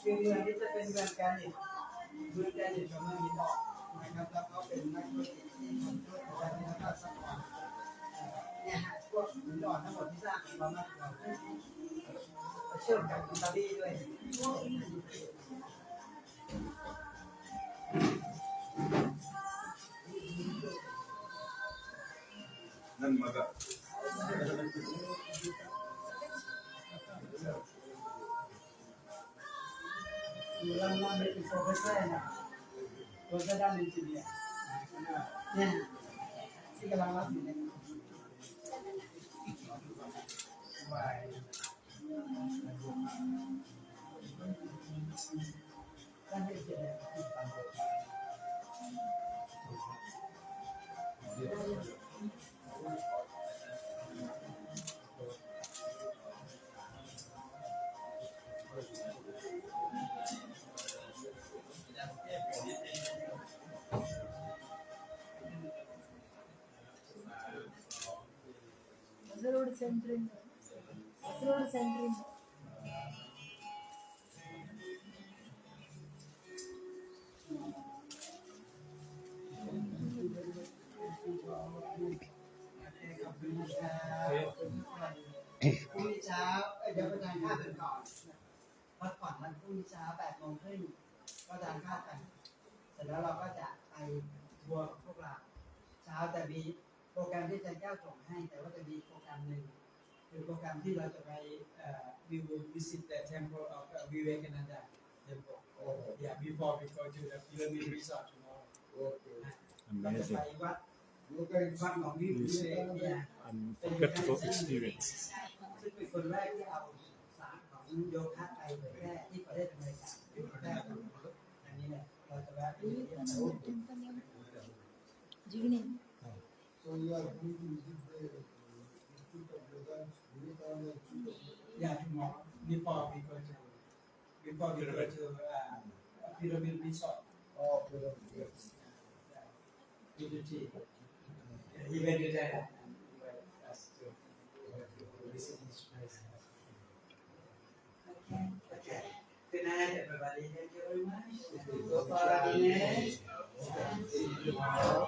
คือเมืองนี้จะเป็นเมืองแกนิกกับเมืองหินอ่อนนะครับแล้วก็เป็นนักธุรกิจที่ทำธุรกิจด้านนี้แล้วก็ซัพพอร์ตเนี่ยฮะพวกหินอ่อนทั้งหมดที่สร้างมาประมาณ เชื่อมกับอิตาลีด้วย Then mother. Ulang-ulang dari profesor na. Profesor dan engineer.เนี่ย Sige lang natin. Road centering. Road centering.พรุ่งนี้เช้าเดี๋ยวไปทานข้าวกันก่อนพักผ่อนวันพรุ่งนี้เช้า8:30ก็ทานข้าวกัน เสร็จแล้วเราก็จะไปทัวร์กับพวกเราเช้าจะมีโปรแกรมที่อาจารย์แก้วส่งให้ แต่ว่าจะมีโปรแกรมหนึ่งคือโปรแกรมที่เราจะไปwe will visit the temple of Vivekananda temple yeah before we go to the pyramid resort tomorrow เราจะไปวัดของวิเวกเนี่ย Unforgettable experience. ซึ่งเป็นคนแรกที่เอาศาสตร์ของโยคะไปเผยแพร่ที่ประเทศอเมริกาเผยแพร่อันนี้เนี่ยเราจะแวะไปเยี่ยมชม Jigni. So you are going to visit the Institute of Yoga, Vivekananda Institute of Yoga. Yeah, tomorrow before we go to pyramid resort. Oh, yes. He went to there and invited us to visit his place. Okay. Good night, everybody. Thank you very much. Go for running. See you tomorrow.